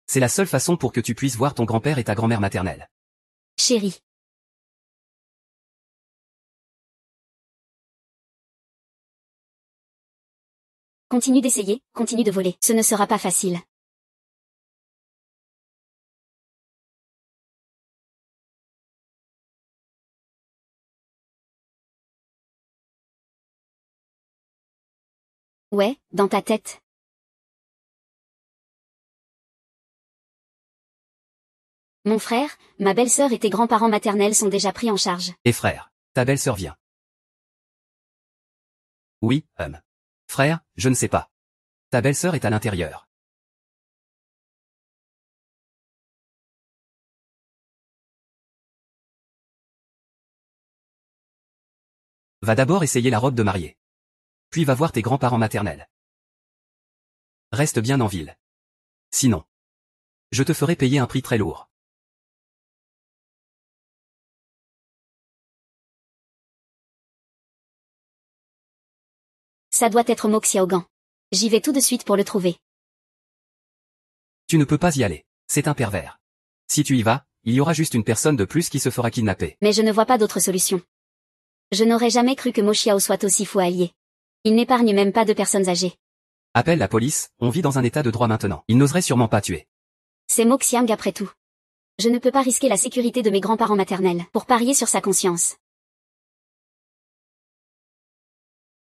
C'est la seule façon pour que tu puisses voir ton grand-père et ta grand-mère maternelle. Chéri. Continue d'essayer, continue de voler. Ce ne sera pas facile. Ouais, dans ta tête. Mon frère, ma belle-sœur et tes grands-parents maternels sont déjà pris en charge. Et frère, ta belle-sœur vient. Oui, frère, je ne sais pas. Ta belle-sœur est à l'intérieur. Va d'abord essayer la robe de mariée. Puis va voir tes grands-parents maternels. Reste bien en ville. Sinon, je te ferai payer un prix très lourd. Ça doit être Mo Xiaogan. J'y vais tout de suite pour le trouver. Tu ne peux pas y aller. C'est un pervers. Si tu y vas, il y aura juste une personne de plus qui se fera kidnapper. Mais je ne vois pas d'autre solution. Je n'aurais jamais cru que Mo Xiao soit aussi fou allié. Il n'épargne même pas de personnes âgées. Appelle la police, on vit dans un état de droit maintenant. Il n'oserait sûrement pas tuer. C'est Mo Xiang après tout. Je ne peux pas risquer la sécurité de mes grands-parents maternels pour parier sur sa conscience.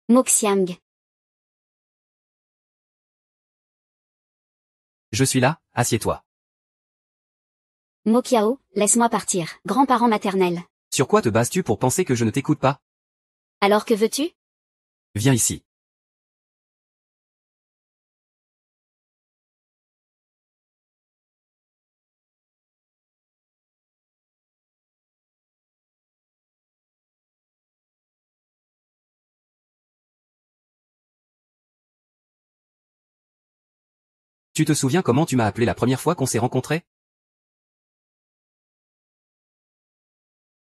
Mo Xiang. Je suis là, assieds-toi. Mo Qiao, laisse-moi partir. Grands-parents maternels. Sur quoi te bases-tu pour penser que je ne t'écoute pas? Alors que veux-tu? Viens ici. Tu te souviens comment tu m'as appelé la première fois qu'on s'est rencontrés?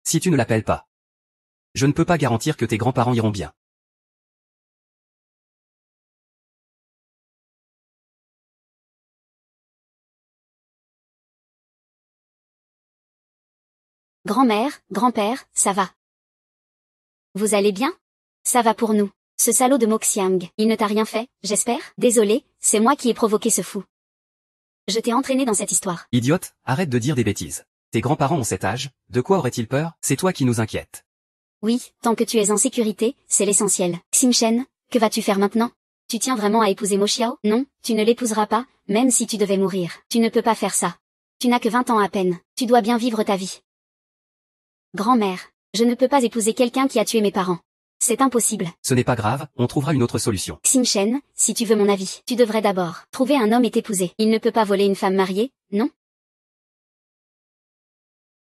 Si tu ne l'appelles pas, je ne peux pas garantir que tes grands-parents iront bien. Grand-mère, grand-père, ça va. Vous allez bien? Ça va pour nous. Ce salaud de Mo Xiang, il ne t'a rien fait, j'espère? Désolé, c'est moi qui ai provoqué ce fou. Je t'ai entraîné dans cette histoire. Idiote, arrête de dire des bêtises. Tes grands-parents ont cet âge, de quoi auraient-ils peur? C'est toi qui nous inquiète. Oui, tant que tu es en sécurité, c'est l'essentiel. Xingchen, que vas-tu faire maintenant? Tu tiens vraiment à épouser Mo Xiao? Non, tu ne l'épouseras pas, même si tu devais mourir. Tu ne peux pas faire ça. Tu n'as que 20 ans à peine. Tu dois bien vivre ta vie. Grand-mère, je ne peux pas épouser quelqu'un qui a tué mes parents. C'est impossible. Ce n'est pas grave, on trouvera une autre solution. Xingchen, si tu veux mon avis, tu devrais d'abord trouver un homme et t'épouser. Il ne peut pas voler une femme mariée, non?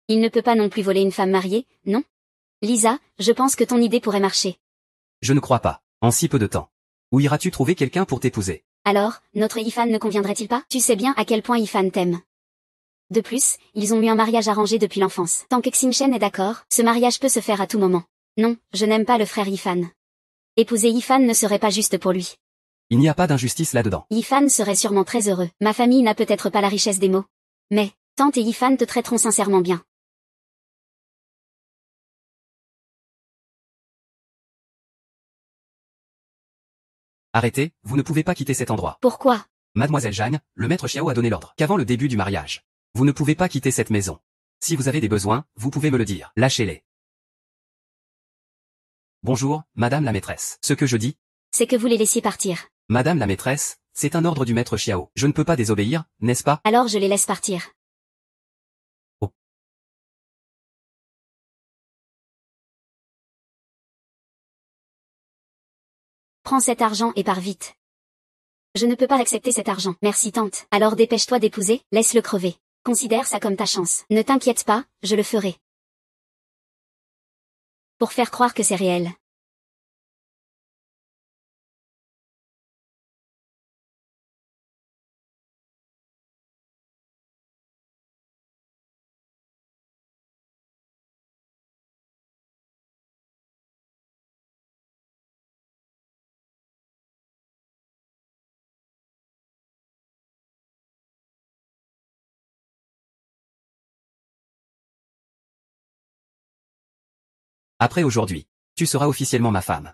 Il ne peut pas non plus voler une femme mariée, non? Lisa, je pense que ton idée pourrait marcher. Je ne crois pas. En si peu de temps. Où iras-tu trouver quelqu'un pour t'épouser? Alors, notre Yifan ne conviendrait-il pas? Tu sais bien à quel point Yifan t'aime. De plus, ils ont eu un mariage arrangé depuis l'enfance. Tant que Xingchen est d'accord, ce mariage peut se faire à tout moment. Non, je n'aime pas le frère Yifan. Épouser Yifan ne serait pas juste pour lui. Il n'y a pas d'injustice là-dedans. Yifan serait sûrement très heureux. Ma famille n'a peut-être pas la richesse des mots. Mais, tante et Yifan te traiteront sincèrement bien. Arrêtez, vous ne pouvez pas quitter cet endroit. Pourquoi? Mademoiselle Jeanne, le maître Xiao a donné l'ordre qu'avant le début du mariage, vous ne pouvez pas quitter cette maison. Si vous avez des besoins, vous pouvez me le dire. Lâchez-les. Bonjour, madame la maîtresse. Ce que je dis, C'est que vous les laissiez partir. madame la maîtresse, c'est un ordre du maître Xiao. Je ne peux pas désobéir, n'est-ce pas? Alors je les laisse partir. Oh. Prends cet argent et pars vite. Je ne peux pas accepter cet argent. Merci tante. Alors dépêche-toi d'épouser, laisse-le crever. Considère ça comme ta chance. Ne t'inquiète pas, je le ferai. Pour faire croire que c'est réel. Après aujourd'hui, tu seras officiellement ma femme.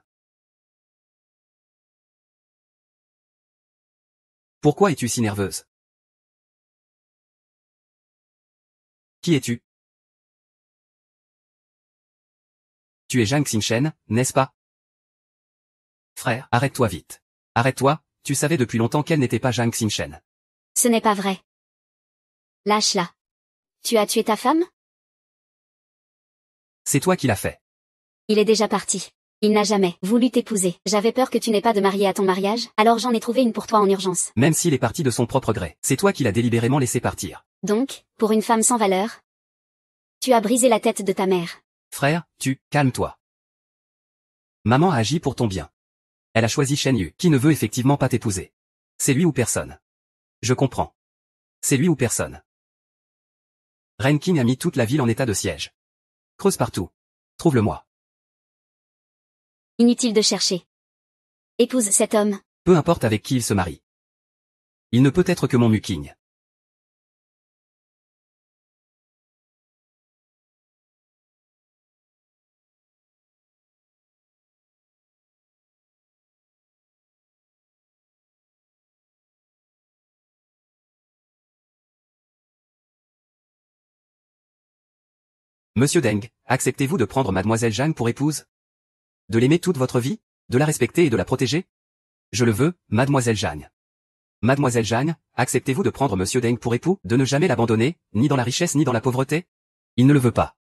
Pourquoi es-tu si nerveuse? Qui es-tu? Tu es Zhang Xingchen, n'est-ce pas? Frère, arrête-toi vite. Arrête-toi, tu savais depuis longtemps qu'elle n'était pas Zhang Xinchen. Ce n'est pas vrai. Lâche-la. Tu as tué ta femme? C'est toi qui l'as fait. Il est déjà parti. Il n'a jamais voulu t'épouser. J'avais peur que tu n'aies pas de mariée à ton mariage, alors j'en ai trouvé une pour toi en urgence. Même s'il est parti de son propre gré, c'est toi qui l'as délibérément laissé partir. Donc, pour une femme sans valeur, tu as brisé la tête de ta mère. Frère, calme-toi. Maman a agi pour ton bien. Elle a choisi Shen Yu, qui ne veut effectivement pas t'épouser. C'est lui ou personne. Je comprends. C'est lui ou personne. Ren King a mis toute la ville en état de siège. Creuse partout. Trouve-le-moi. Inutile de chercher. Épouse cet homme. Peu importe avec qui il se marie. Il ne peut être que mon Muking. Monsieur Deng, acceptez-vous de prendre mademoiselle Zhang pour épouse? De l'aimer toute votre vie? De la respecter et de la protéger? Je le veux, mademoiselle Zhang. Mademoiselle Zhang, acceptez-vous de prendre monsieur Deng pour époux? De ne jamais l'abandonner, ni dans la richesse ni dans la pauvreté? Il ne le veut pas.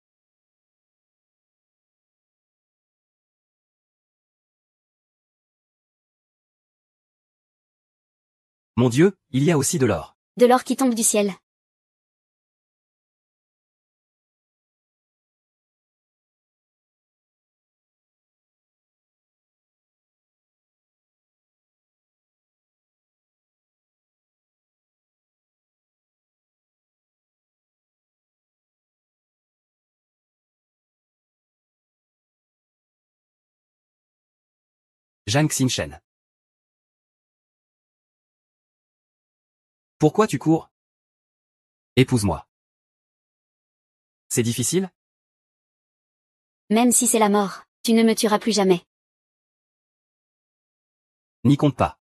Mon Dieu, il y a aussi de l'or. De l'or qui tombe du ciel. Zhang Xinchen. Pourquoi tu cours? Épouse-moi. C'est difficile? Même si c'est la mort, tu ne me tueras plus jamais. N'y compte pas.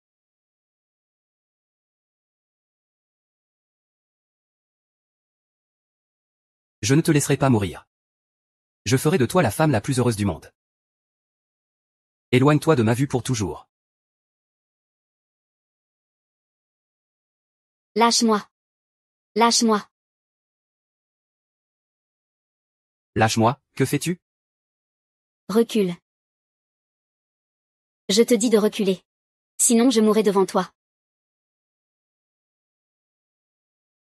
Je ne te laisserai pas mourir. Je ferai de toi la femme la plus heureuse du monde. Éloigne-toi de ma vue pour toujours. Lâche-moi. Lâche-moi. Lâche-moi, que fais-tu? Recule. Je te dis de reculer. Sinon je mourrai devant toi.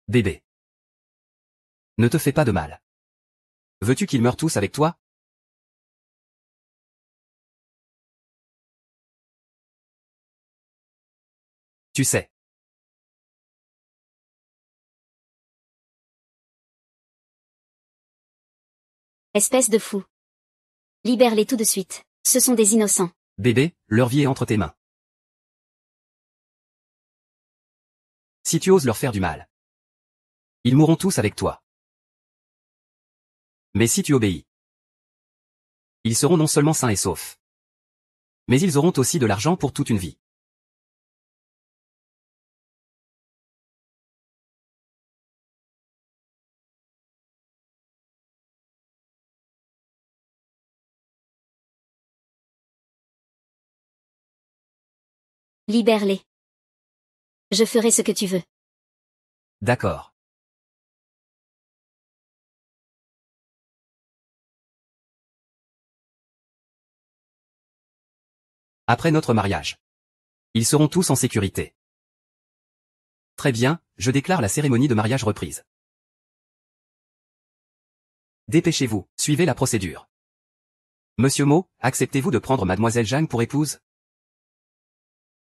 Bébé. Ne te fais pas de mal. Veux-tu qu'ils meurent tous avec toi? Tu sais. Espèce de fou. Libère-les tout de suite. Ce sont des innocents. Bébé, leur vie est entre tes mains. Si tu oses leur faire du mal, ils mourront tous avec toi. Mais si tu obéis, ils seront non seulement sains et saufs, mais ils auront aussi de l'argent pour toute une vie. Libère-les. Je ferai ce que tu veux. D'accord. Après notre mariage, ils seront tous en sécurité. Très bien, je déclare la cérémonie de mariage reprise. Dépêchez-vous, suivez la procédure. Monsieur Mo, acceptez-vous de prendre mademoiselle Zhang pour épouse?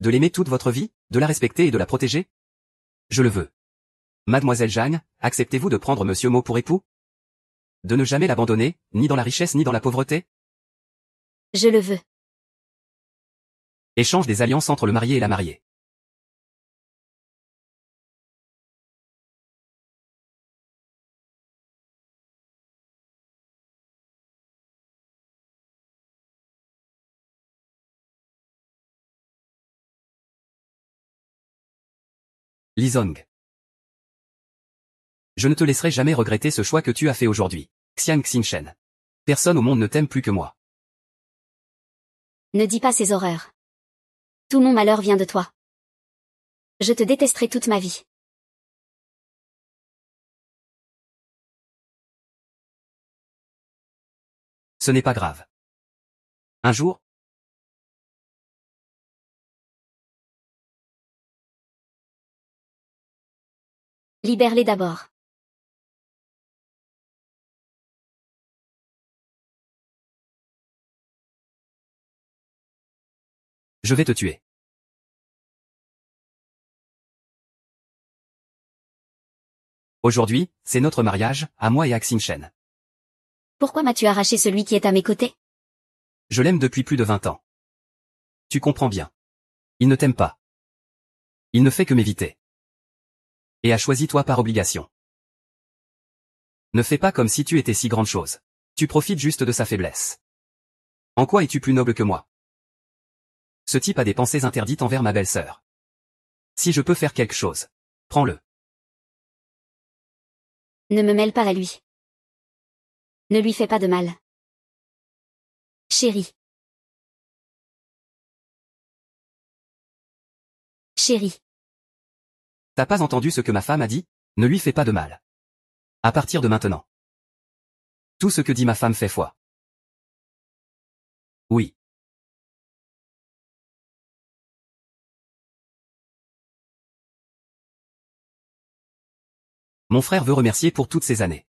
De l'aimer toute votre vie, de la respecter et de la protéger? Je le veux. Mademoiselle Zhang, acceptez-vous de prendre monsieur Mo pour époux? De ne jamais l'abandonner, ni dans la richesse ni dans la pauvreté? Je le veux. Échange des alliances entre le marié et la mariée. Li Zong. Je ne te laisserai jamais regretter ce choix que tu as fait aujourd'hui. Xiang Xinchen. Personne au monde ne t'aime plus que moi. Ne dis pas ces horreurs. Tout mon malheur vient de toi. Je te détesterai toute ma vie. Ce n'est pas grave. Un jour, Libère-les d'abord. je vais te tuer. Aujourd'hui, c'est notre mariage, à moi et à Xinchen. Pourquoi m'as-tu arraché celui qui est à mes côtés? Je l'aime depuis plus de 20 ans. Tu comprends bien. Il ne t'aime pas. Il ne fait que m'éviter. Et a choisi toi par obligation. Ne fais pas comme si tu étais si grande chose. Tu profites juste de sa faiblesse. En quoi es-tu plus noble que moi? Ce type a des pensées interdites envers ma belle-sœur. Si je peux faire quelque chose, prends-le. Ne me mêle pas à lui. Ne lui fais pas de mal. Chérie. Chérie. T'as pas entendu ce que ma femme a dit? Ne lui fais pas de mal. À partir de maintenant. Tout ce que dit ma femme fait foi. Oui. Mon frère veut remercier pour toutes ces années.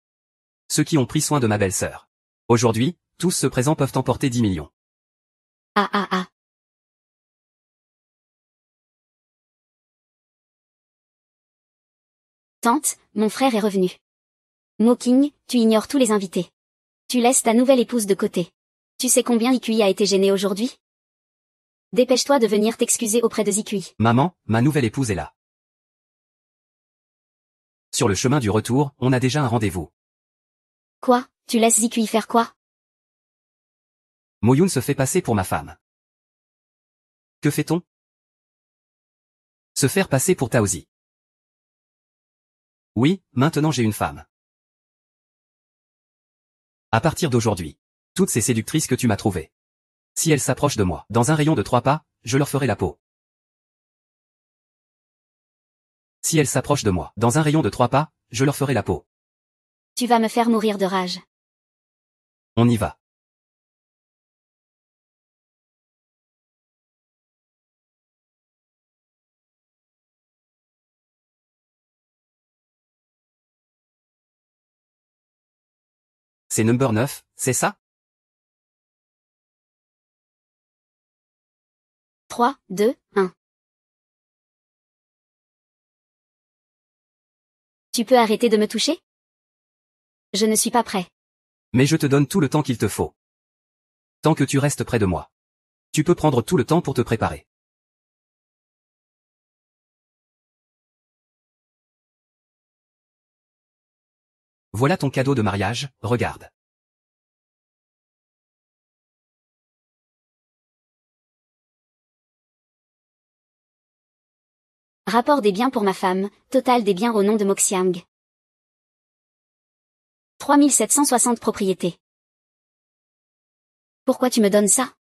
Ceux qui ont pris soin de ma belle-sœur. Aujourd'hui, tous ceux présents peuvent emporter 10 millions. Ah ah ah. Tante, mon frère est revenu. Moking, tu ignores tous les invités. Tu laisses ta nouvelle épouse de côté. Tu sais combien Ikui a été gêné aujourd'hui? Dépêche-toi de venir t'excuser auprès de Zikui. Maman, ma nouvelle épouse est là. Sur le chemin du retour, on a déjà un rendez-vous. Quoi? Tu laisses Zikui faire quoi? Moyun se fait passer pour ma femme. Que fait-on? Se faire passer pour Taozi. Oui, maintenant j'ai une femme. À partir d'aujourd'hui. Toutes ces séductrices que tu m'as trouvées. Si elles s'approchent de moi, dans un rayon de 3 pas, je leur ferai la peau. Si elles s'approchent de moi, dans un rayon de 3 pas, je leur ferai la peau. Tu vas me faire mourir de rage. On y va. C'est number 9, c'est ça? 3, 2, 1. Tu peux arrêter de me toucher? Je ne suis pas prêt. Mais je te donne tout le temps qu'il te faut. Tant que tu restes près de moi. Tu peux prendre tout le temps pour te préparer. Voilà ton cadeau de mariage, regarde. Rapport des biens pour ma femme, total des biens au nom de Moxiang. 3760 propriétés. Pourquoi tu me donnes ça?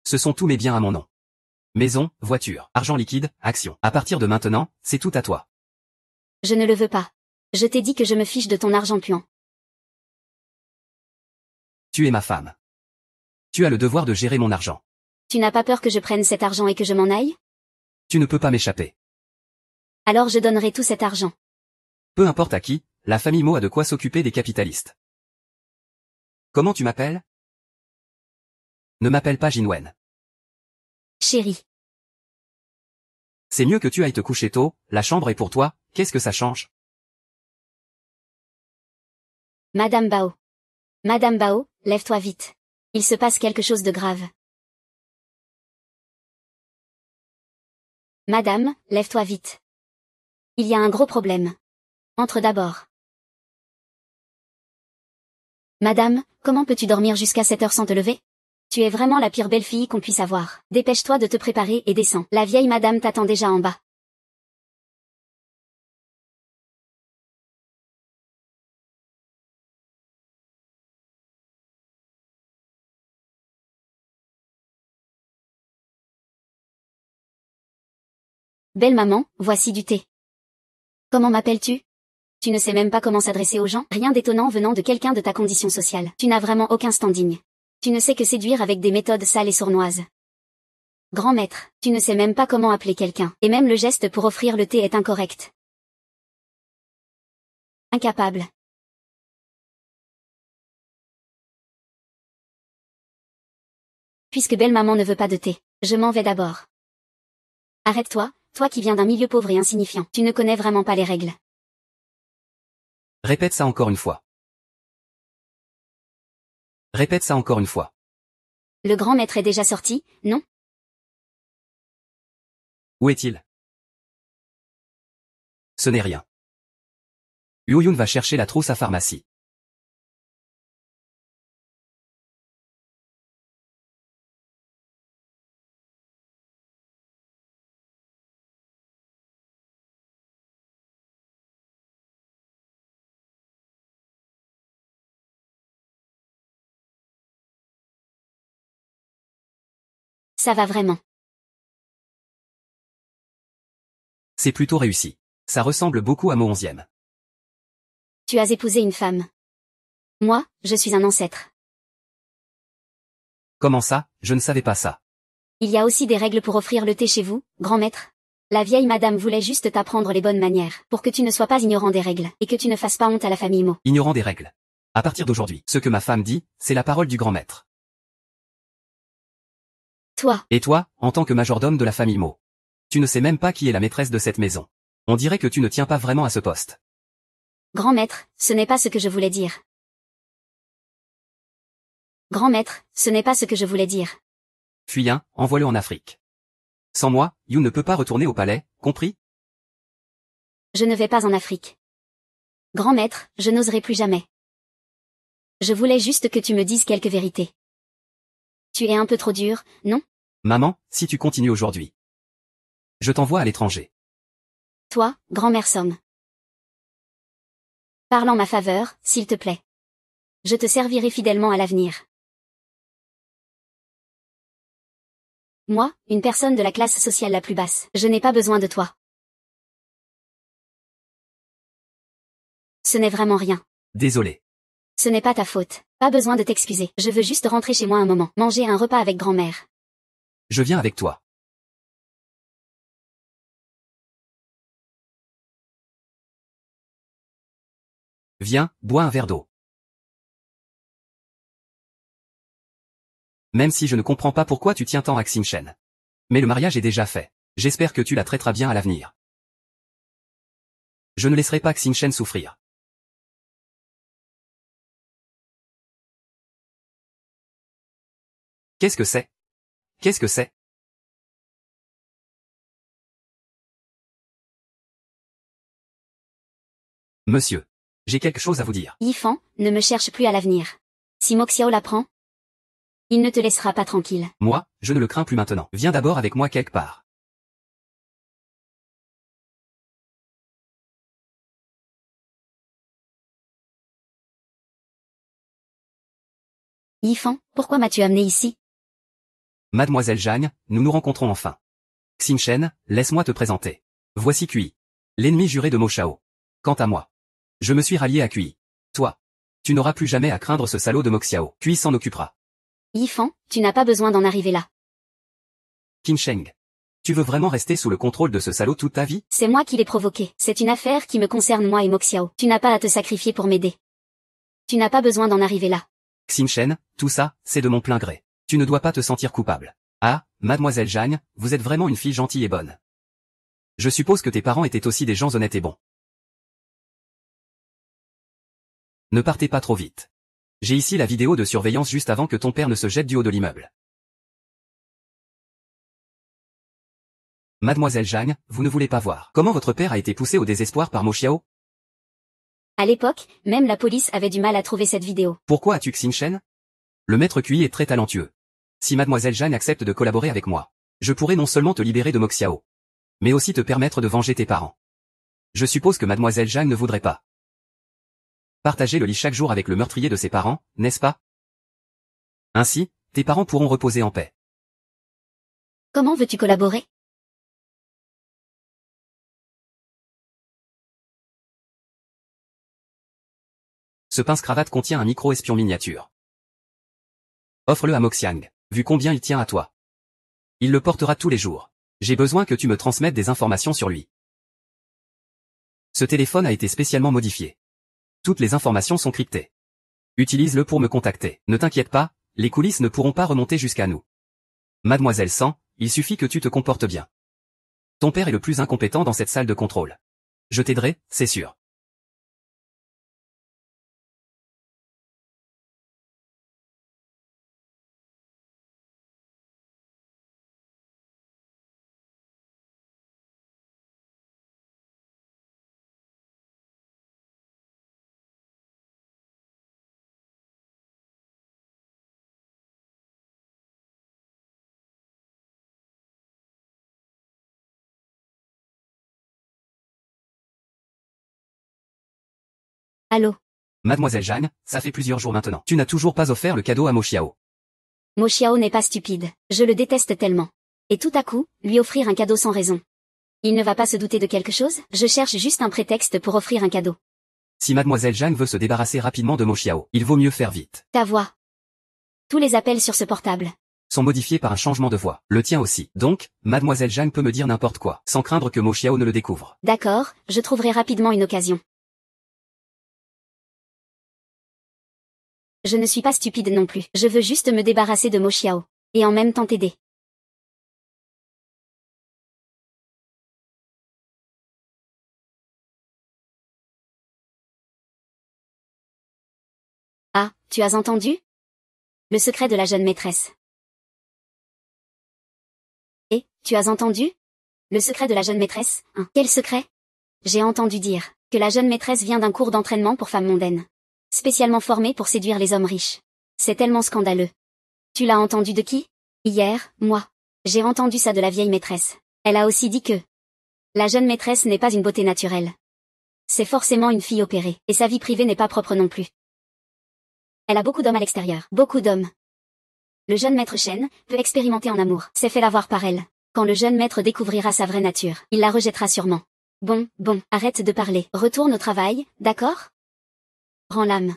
Ce sont tous mes biens à mon nom. Maison, voiture, argent liquide, actions. À partir de maintenant, c'est tout à toi. Je ne le veux pas. Je t'ai dit que je me fiche de ton argent puant. Tu es ma femme. Tu as le devoir de gérer mon argent. Tu n'as pas peur que je prenne cet argent et que je m'en aille? Tu ne peux pas m'échapper. Alors je donnerai tout cet argent. Peu importe à qui, la famille Mo a de quoi s'occuper des capitalistes. Comment tu m'appelles? Ne m'appelle pas Jinwen. Chérie. C'est mieux que tu ailles te coucher tôt, la chambre est pour toi, qu'est-ce que ça change? Madame Bao. Madame Bao, lève-toi vite. Il se passe quelque chose de grave. Madame, lève-toi vite. Il y a un gros problème. Entre d'abord. Madame, comment peux-tu dormir jusqu'à cette heure sans te lever? Tu es vraiment la pire belle-fille qu'on puisse avoir. Dépêche-toi de te préparer et descends. La vieille madame t'attend déjà en bas. Belle maman, voici du thé. Comment m'appelles-tu? Tu ne sais même pas comment s'adresser aux gens, rien d'étonnant venant de quelqu'un de ta condition sociale. Tu n'as vraiment aucun standing. Tu ne sais que séduire avec des méthodes sales et sournoises. Grand maître, tu ne sais même pas comment appeler quelqu'un, et même le geste pour offrir le thé est incorrect. Incapable. Puisque belle maman ne veut pas de thé, je m'en vais d'abord. Arrête-toi, toi qui viens d'un milieu pauvre et insignifiant, tu ne connais vraiment pas les règles. Répète ça encore une fois. Répète ça encore une fois. Le grand maître est déjà sorti, non? Où est-il? Ce n'est rien. Yuyun va chercher la trousse à pharmacie. Ça va vraiment. C'est plutôt réussi. Ça ressemble beaucoup à mon 11e. Tu as épousé une femme. Moi, je suis un ancêtre. Comment ça, je ne savais pas ça. Il y a aussi des règles pour offrir le thé chez vous, grand maître. La vieille madame voulait juste t'apprendre les bonnes manières, pour que tu ne sois pas ignorant des règles, et que tu ne fasses pas honte à la famille Mo. Ignorant des règles. À partir d'aujourd'hui, ce que ma femme dit, c'est la parole du grand maître. Toi, Et toi, en tant que majordome de la famille Mo. Tu ne sais même pas qui est la maîtresse de cette maison. On dirait que tu ne tiens pas vraiment à ce poste. grand maître, ce n'est pas ce que je voulais dire. Grand maître, ce n'est pas ce que je voulais dire. Fuis-un, envoie-le en Afrique. Sans moi, You ne peut pas retourner au palais, compris? Je ne vais pas en Afrique. Grand maître, je n'oserai plus jamais. Je voulais juste que tu me dises quelques vérités. Tu es un peu trop dur, non? Maman, si tu continues aujourd'hui, je t'envoie à l'étranger. Toi, grand-mère Somme. Parle en ma faveur, s'il te plaît. Je te servirai fidèlement à l'avenir. Moi, une personne de la classe sociale la plus basse, je n'ai pas besoin de toi. Ce n'est vraiment rien. Désolé. Ce n'est pas ta faute. Pas besoin de t'excuser. Je veux juste rentrer chez moi un moment, manger un repas avec grand-mère. Je viens avec toi. Viens, bois un verre d'eau. Même si je ne comprends pas pourquoi tu tiens tant à Xinchen. Mais le mariage est déjà fait. J'espère que tu la traiteras bien à l'avenir. Je ne laisserai pas Xinchen souffrir. Qu'est-ce que c'est? Qu'est-ce que c'est? Monsieur. J'ai quelque chose à vous dire. Yifan, ne me cherche plus à l'avenir. Si Moxiao l'apprend, il ne te laissera pas tranquille. Moi, je ne le crains plus maintenant. Viens d'abord avec moi quelque part. Yifan, pourquoi m'as-tu amené ici? Mademoiselle Jagne, nous nous rencontrons enfin. Xinchen, laisse-moi te présenter. Voici Kui. L'ennemi juré de Mo Shao. Quant à moi, je me suis rallié à Kui. Toi, tu n'auras plus jamais à craindre ce salaud de Moxiao. Kui s'en occupera. Yifan, tu n'as pas besoin d'en arriver là. Qinsheng. Tu veux vraiment rester sous le contrôle de ce salaud toute ta vie? C'est moi qui l'ai provoqué. C'est une affaire qui me concerne moi et Moxiao. Tu n'as pas à te sacrifier pour m'aider. Tu n'as pas besoin d'en arriver là. Xinchen, tout ça, c'est de mon plein gré. Tu ne dois pas te sentir coupable. Ah, mademoiselle Jagne, vous êtes vraiment une fille gentille et bonne. Je suppose que tes parents étaient aussi des gens honnêtes et bons. Ne partez pas trop vite. J'ai ici la vidéo de surveillance juste avant que ton père ne se jette du haut de l'immeuble. Mademoiselle Jagne, vous ne voulez pas voir comment votre père a été poussé au désespoir par Mo Xiao? À l'époque, même la police avait du mal à trouver cette vidéo. Pourquoi as-tu Xinchen? Le maître Kui est très talentueux. Si mademoiselle Jagne accepte de collaborer avec moi, je pourrai non seulement te libérer de Mo Xiao, mais aussi te permettre de venger tes parents. Je suppose que mademoiselle Jagne ne voudrait pas partager le lit chaque jour avec le meurtrier de ses parents, n'est-ce pas? Ainsi, tes parents pourront reposer en paix. Comment veux-tu collaborer? Ce pince-cravate contient un micro-espion miniature. Offre-le à Moxiang, vu combien il tient à toi. Il le portera tous les jours. J'ai besoin que tu me transmettes des informations sur lui. Ce téléphone a été spécialement modifié. Toutes les informations sont cryptées. Utilise-le pour me contacter. Ne t'inquiète pas, les coulisses ne pourront pas remonter jusqu'à nous. Mademoiselle San, il suffit que tu te comportes bien. Ton père est le plus incompétent dans cette salle de contrôle. Je t'aiderai, c'est sûr. Allô? Mademoiselle Jeanne, ça fait plusieurs jours maintenant. Tu n'as toujours pas offert le cadeau à Mo Xiao. Mo Xiao n'est pas stupide. Je le déteste tellement. Et tout à coup, lui offrir un cadeau sans raison. Il ne va pas se douter de quelque chose? Je cherche juste un prétexte pour offrir un cadeau. Si Mademoiselle Jeanne veut se débarrasser rapidement de Mo Xiao, il vaut mieux faire vite. Ta voix. Tous les appels sur ce portable sont modifiés par un changement de voix. Le tien aussi. Donc, Mademoiselle Jeanne peut me dire n'importe quoi, sans craindre que Mo Xiao ne le découvre. D'accord, je trouverai rapidement une occasion. Je ne suis pas stupide non plus. Je veux juste me débarrasser de Mo Xiao. Et en même temps t'aider. Ah, tu as entendu? Le secret de la jeune maîtresse. Et, tu as entendu? Le secret de la jeune maîtresse, hein? Quel secret? J'ai entendu dire que la jeune maîtresse vient d'un cours d'entraînement pour femmes mondaines. Spécialement formée pour séduire les hommes riches. C'est tellement scandaleux. Tu l'as entendu de qui? Hier, moi. J'ai entendu ça de la vieille maîtresse. Elle a aussi dit que la jeune maîtresse n'est pas une beauté naturelle. C'est forcément une fille opérée, et sa vie privée n'est pas propre non plus. Elle a beaucoup d'hommes à l'extérieur. Beaucoup d'hommes. Le jeune maître Shen peut expérimenter en amour. C'est fait l'avoir par elle. Quand le jeune maître découvrira sa vraie nature, il la rejettera sûrement. Bon, arrête de parler. Retourne au travail, d'accord? Rends l'âme.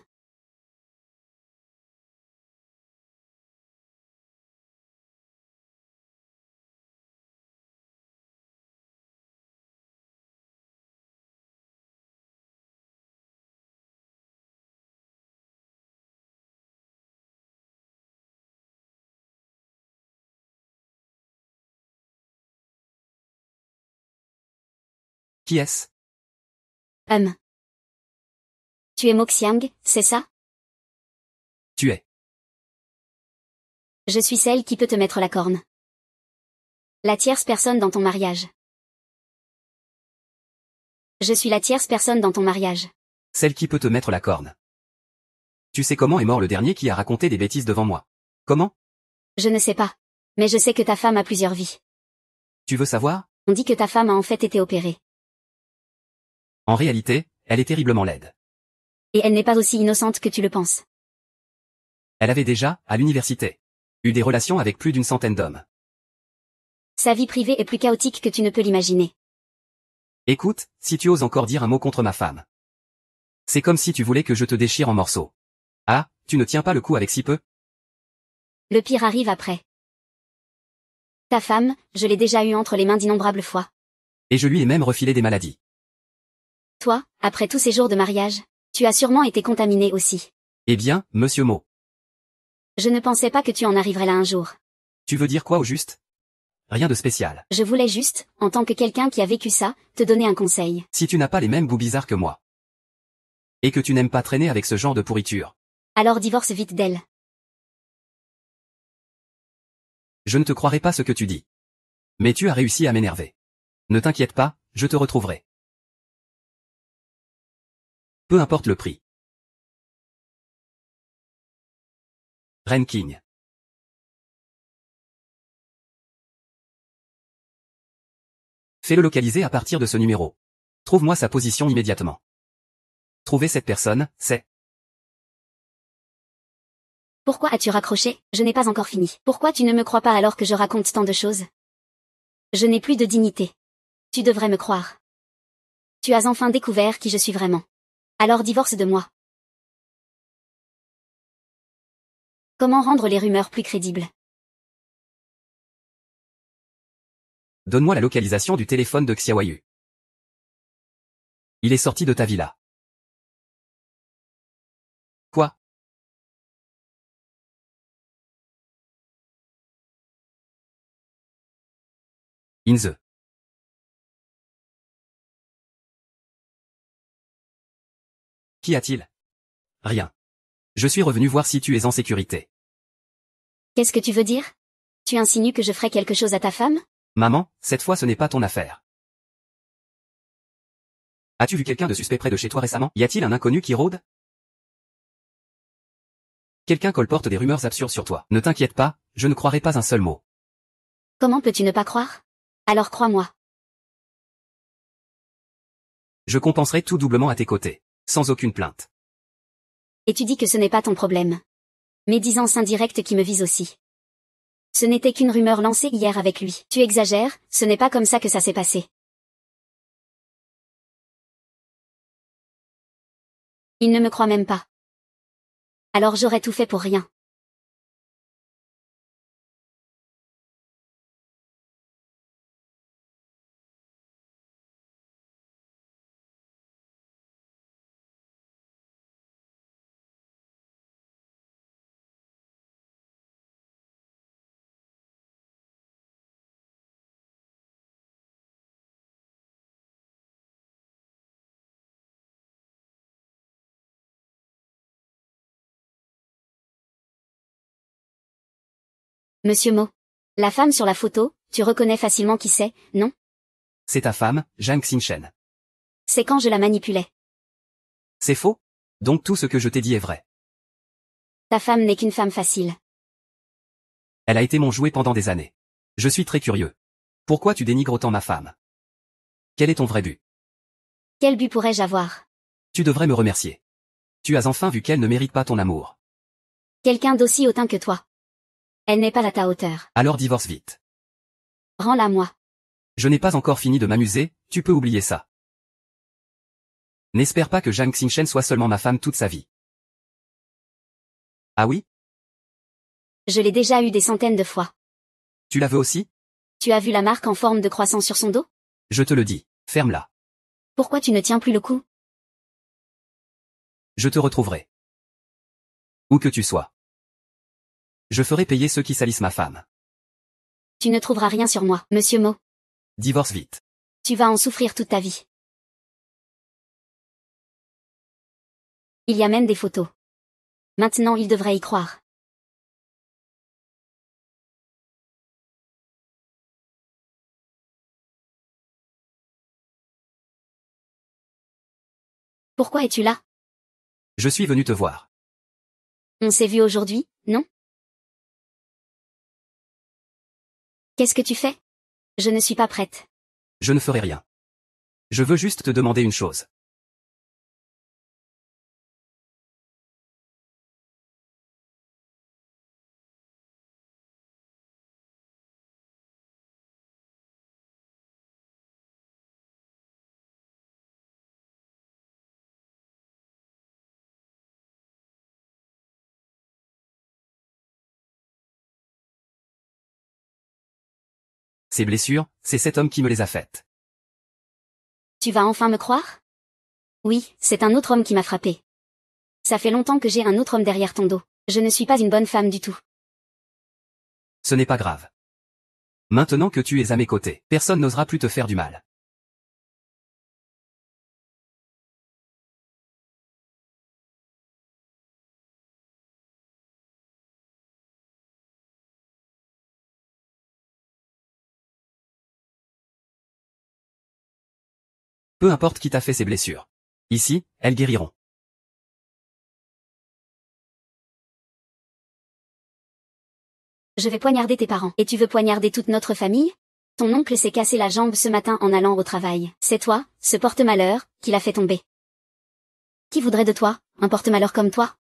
Qui est-ce? Tu es Moxiang, c'est ça? Tu es. Je suis celle qui peut te mettre la corne. La tierce personne dans ton mariage. Je suis la tierce personne dans ton mariage. Celle qui peut te mettre la corne. Tu sais comment est mort le dernier qui a raconté des bêtises devant moi? Comment? Je ne sais pas. Mais je sais que ta femme a plusieurs vies. Tu veux savoir? On dit que ta femme a en fait été opérée. En réalité, elle est terriblement laide. Et elle n'est pas aussi innocente que tu le penses. Elle avait déjà, à l'université, eu des relations avec plus d'une centaine d'hommes. Sa vie privée est plus chaotique que tu ne peux l'imaginer. Écoute, si tu oses encore dire un mot contre ma femme. C'est comme si tu voulais que je te déchire en morceaux. Ah, tu ne tiens pas le coup avec si peu? Le pire arrive après. Ta femme, je l'ai déjà eue entre les mains d'innombrables fois. Et je lui ai même refilé des maladies. Toi, après tous ces jours de mariage, tu as sûrement été contaminé aussi. Eh bien, monsieur Mo. Je ne pensais pas que tu en arriverais là un jour. Tu veux dire quoi au juste? Rien de spécial. Je voulais juste, en tant que quelqu'un qui a vécu ça, te donner un conseil. Si tu n'as pas les mêmes goûts bizarres que moi. Et que tu n'aimes pas traîner avec ce genre de pourriture. Alors divorce vite d'elle. Je ne te croirai pas ce que tu dis. Mais tu as réussi à m'énerver. Ne t'inquiète pas, je te retrouverai. Peu importe le prix. Ren King. Fais-le localiser à partir de ce numéro. Trouve-moi sa position immédiatement. Trouver cette personne, c'est... Pourquoi as-tu raccroché? Je n'ai pas encore fini. Pourquoi tu ne me crois pas alors que je raconte tant de choses? Je n'ai plus de dignité. Tu devrais me croire. Tu as enfin découvert qui je suis vraiment. Alors divorce de moi. Comment rendre les rumeurs plus crédibles? Donne-moi la localisation du téléphone de Xiaoyu. Il est sorti de ta villa. Quoi? Inze. Qu'y a-t-il? Rien. Je suis revenu voir si tu es en sécurité. Qu'est-ce que tu veux dire? Tu insinues que je ferai quelque chose à ta femme? Maman, cette fois ce n'est pas ton affaire. As-tu vu quelqu'un de suspect près de chez toi récemment? Y a-t-il un inconnu qui rôde? Quelqu'un colporte des rumeurs absurdes sur toi. Ne t'inquiète pas, je ne croirai pas un seul mot. Comment peux-tu ne pas croire? Alors crois-moi. Je compenserai tout doublement à tes côtés, sans aucune plainte. Et tu dis que ce n'est pas ton problème. Médisance indirecte qui me vise aussi. Ce n'était qu'une rumeur lancée hier avec lui. Tu exagères, ce n'est pas comme ça que ça s'est passé. Il ne me croit même pas. Alors j'aurais tout fait pour rien. Monsieur Mo. La femme sur la photo, tu reconnais facilement qui c'est, non? C'est ta femme, Zhang Xinchen. C'est quand je la manipulais. C'est faux? Donc tout ce que je t'ai dit est vrai. Ta femme n'est qu'une femme facile. Elle a été mon jouet pendant des années. Je suis très curieux. Pourquoi tu dénigres autant ma femme? Quel est ton vrai but? Quel but pourrais-je avoir? Tu devrais me remercier. Tu as enfin vu qu'elle ne mérite pas ton amour. Quelqu'un d'aussi hautain que toi. Elle n'est pas à ta hauteur. Alors divorce vite. Rends-la moi. Je n'ai pas encore fini de m'amuser, tu peux oublier ça. N'espère pas que Zhang Xinchen soit seulement ma femme toute sa vie. Ah oui? Je l'ai déjà eu des centaines de fois. Tu la veux aussi? Tu as vu la marque en forme de croissant sur son dos? Je te le dis, ferme-la. Pourquoi tu ne tiens plus le coup? Je te retrouverai. Où que tu sois. Je ferai payer ceux qui salissent ma femme. Tu ne trouveras rien sur moi, monsieur Mo. Divorce vite. Tu vas en souffrir toute ta vie. Il y a même des photos. Maintenant il devrait y croire. Pourquoi es-tu là? Je suis venu te voir. On s'est vu aujourd'hui, non? Qu'est-ce que tu fais? Je ne suis pas prête. Je ne ferai rien. Je veux juste te demander une chose. Ces blessures, c'est cet homme qui me les a faites. Tu vas enfin me croire? Oui, c'est un autre homme qui m'a frappé. Ça fait longtemps que j'ai un autre homme derrière ton dos. Je ne suis pas une bonne femme du tout. Ce n'est pas grave. Maintenant que tu es à mes côtés, personne n'osera plus te faire du mal. Peu importe qui t'a fait ces blessures. Ici, elles guériront. Je vais poignarder tes parents. Et tu veux poignarder toute notre famille? Ton oncle s'est cassé la jambe ce matin en allant au travail. C'est toi, ce porte-malheur, qui l'a fait tomber. Qui voudrait de toi, un porte-malheur comme toi?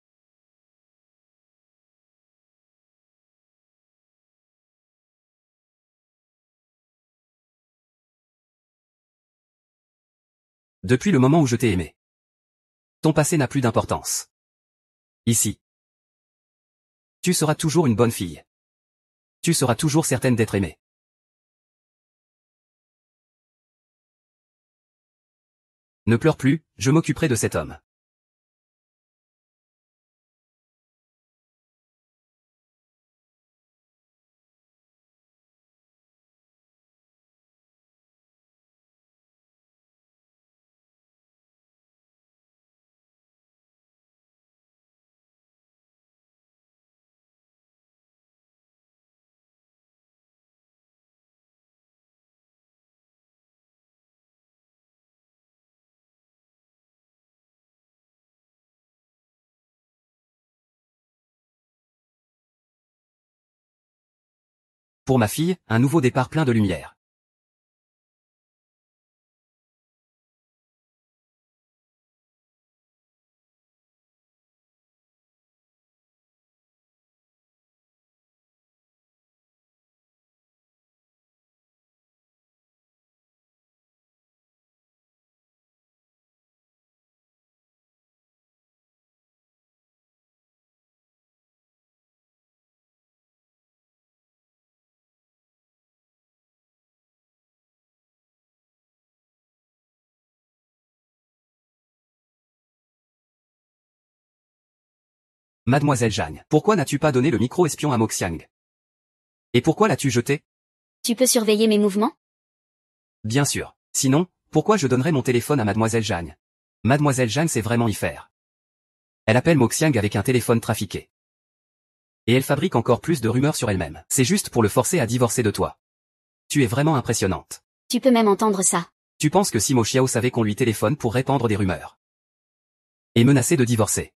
Depuis le moment où je t'ai aimé. Ton passé n'a plus d'importance. Ici. Tu seras toujours une bonne fille. Tu seras toujours certaine d'être aimée. Ne pleure plus, je m'occuperai de cet homme. Pour ma fille, un nouveau départ plein de lumière. Mademoiselle Jeanne, pourquoi n'as-tu pas donné le micro espion à Mo Xiang? Et pourquoi l'as-tu jeté? Tu peux surveiller mes mouvements? Bien sûr. Sinon, pourquoi je donnerais mon téléphone à Mademoiselle Jeanne? Mademoiselle Jeanne sait vraiment y faire. Elle appelle Mo Xiang avec un téléphone trafiqué. Et elle fabrique encore plus de rumeurs sur elle-même. C'est juste pour le forcer à divorcer de toi. Tu es vraiment impressionnante. Tu peux même entendre ça. Tu penses que si Mo Xiao savait qu'on lui téléphone pour répandre des rumeurs et menacer de divorcer,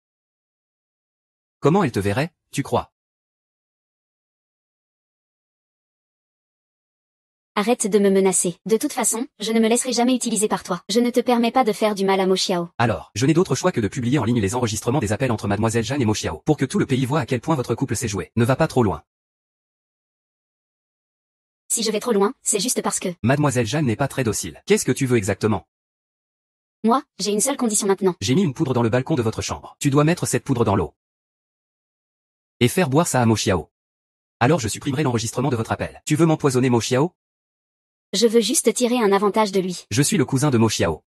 comment elle te verrait, tu crois? Arrête de me menacer. De toute façon, je ne me laisserai jamais utiliser par toi. Je ne te permets pas de faire du mal à Mo Xiao. Alors, je n'ai d'autre choix que de publier en ligne les enregistrements des appels entre Mademoiselle Jeanne et Mo Xiao, pour que tout le pays voit à quel point votre couple s'est joué. Ne va pas trop loin. Si je vais trop loin, c'est juste parce que... Mademoiselle Jeanne n'est pas très docile. Qu'est-ce que tu veux exactement? Moi, j'ai une seule condition maintenant. J'ai mis une poudre dans le balcon de votre chambre. Tu dois mettre cette poudre dans l'eau. Et faire boire ça à Mo Xiao. Alors je supprimerai l'enregistrement de votre appel. Tu veux m'empoisonner Mo Xiao? Je veux juste tirer un avantage de lui. Je suis le cousin de Mo Xiao.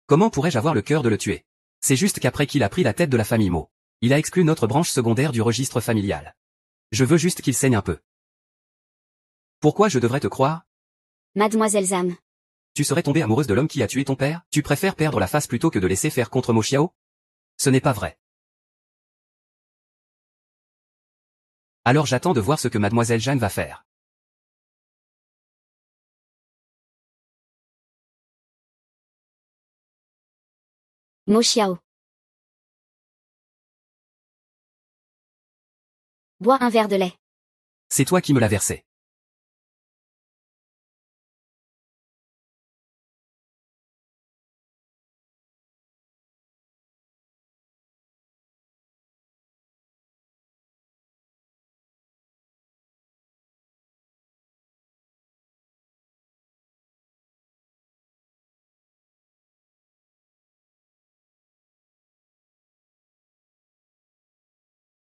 Comment pourrais-je avoir le cœur de le tuer? C'est juste qu'après qu'il a pris la tête de la famille Mo, il a exclu notre branche secondaire du registre familial. Je veux juste qu'il saigne un peu. Pourquoi je devrais te croire? Mademoiselle Zhang. Tu serais tombée amoureuse de l'homme qui a tué ton père? Tu préfères perdre la face plutôt que de laisser faire contre Mo Xiao? Ce n'est pas vrai. Alors j'attends de voir ce que Mademoiselle Jeanne va faire. Mo Xiao. Bois un verre de lait. C'est toi qui me l'as versé.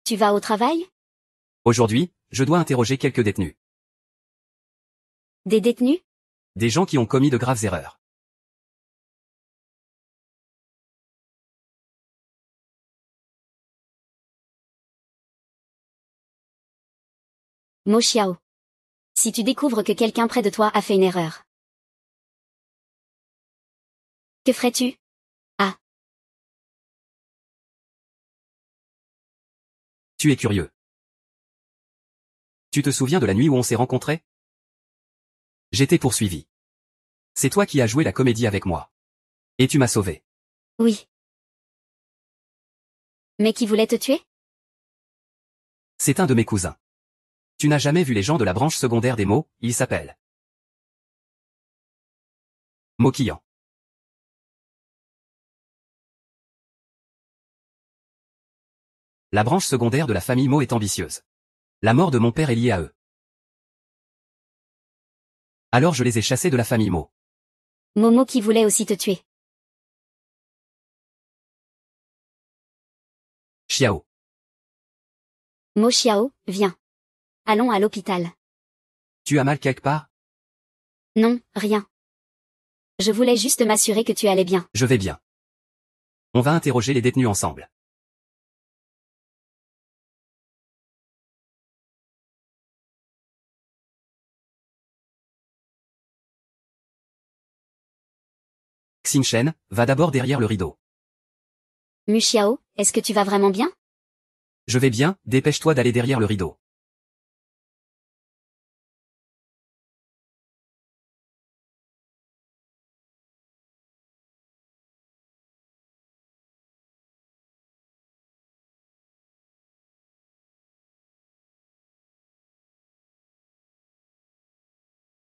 Tu vas au travail? Aujourd'hui, je dois interroger quelques détenus. Des détenus? Des gens qui ont commis de graves erreurs. Mo Xiao. Si tu découvres que quelqu'un près de toi a fait une erreur, que ferais-tu? Ah. Tu es curieux. Tu te souviens de la nuit où on s'est rencontrés? J'étais poursuivi. C'est toi qui as joué la comédie avec moi. Et tu m'as sauvé. Oui. Mais qui voulait te tuer? C'est un de mes cousins. Tu n'as jamais vu les gens de la branche secondaire des Mo, ils s'appellent Mo Qian. La branche secondaire de la famille Mo est ambitieuse. La mort de mon père est liée à eux. Alors je les ai chassés de la famille Mo. Momo qui voulait aussi te tuer. Xiao. Mo Xiao, viens. Allons à l'hôpital. Tu as mal quelque part? Non, rien. Je voulais juste m'assurer que tu allais bien. Je vais bien. On va interroger les détenus ensemble. Xingchen, va d'abord derrière le rideau. Mu Xiao, est-ce que tu vas vraiment bien? Je vais bien, dépêche-toi d'aller derrière le rideau.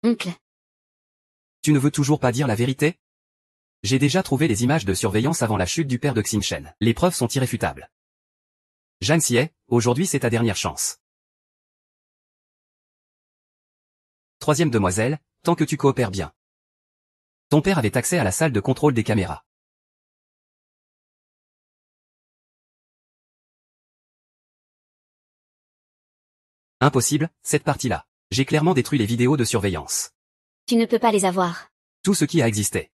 Oncle. Tu ne veux toujours pas dire la vérité? J'ai déjà trouvé les images de surveillance avant la chute du père de Xingchen. Les preuves sont irréfutables. Zhang Xie, aujourd'hui c'est ta dernière chance. Troisième demoiselle, tant que tu coopères bien. Ton père avait accès à la salle de contrôle des caméras. Impossible, cette partie-là. J'ai clairement détruit les vidéos de surveillance. Tu ne peux pas les avoir. Tout ce qui a existé.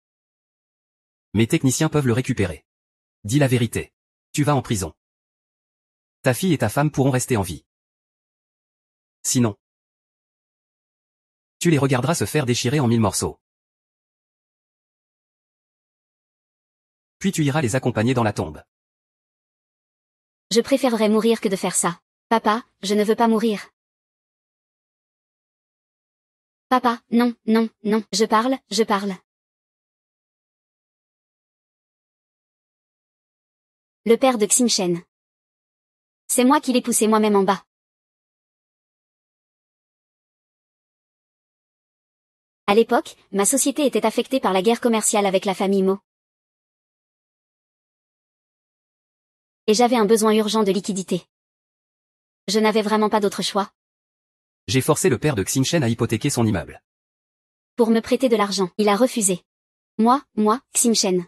Mes techniciens peuvent le récupérer. Dis la vérité. Tu vas en prison. Ta fille et ta femme pourront rester en vie. Sinon, tu les regarderas se faire déchirer en 1000 morceaux. Puis tu iras les accompagner dans la tombe. Je préférerais mourir que de faire ça. Papa, je ne veux pas mourir. Papa, non, non, non, je parle, je parle. Le père de Xingchen. C'est moi qui l'ai poussé moi-même en bas. À l'époque, ma société était affectée par la guerre commerciale avec la famille Mo. Et j'avais un besoin urgent de liquidité. Je n'avais vraiment pas d'autre choix. J'ai forcé le père de Xingchen à hypothéquer son immeuble. Pour me prêter de l'argent, il a refusé. Moi, Xingchen.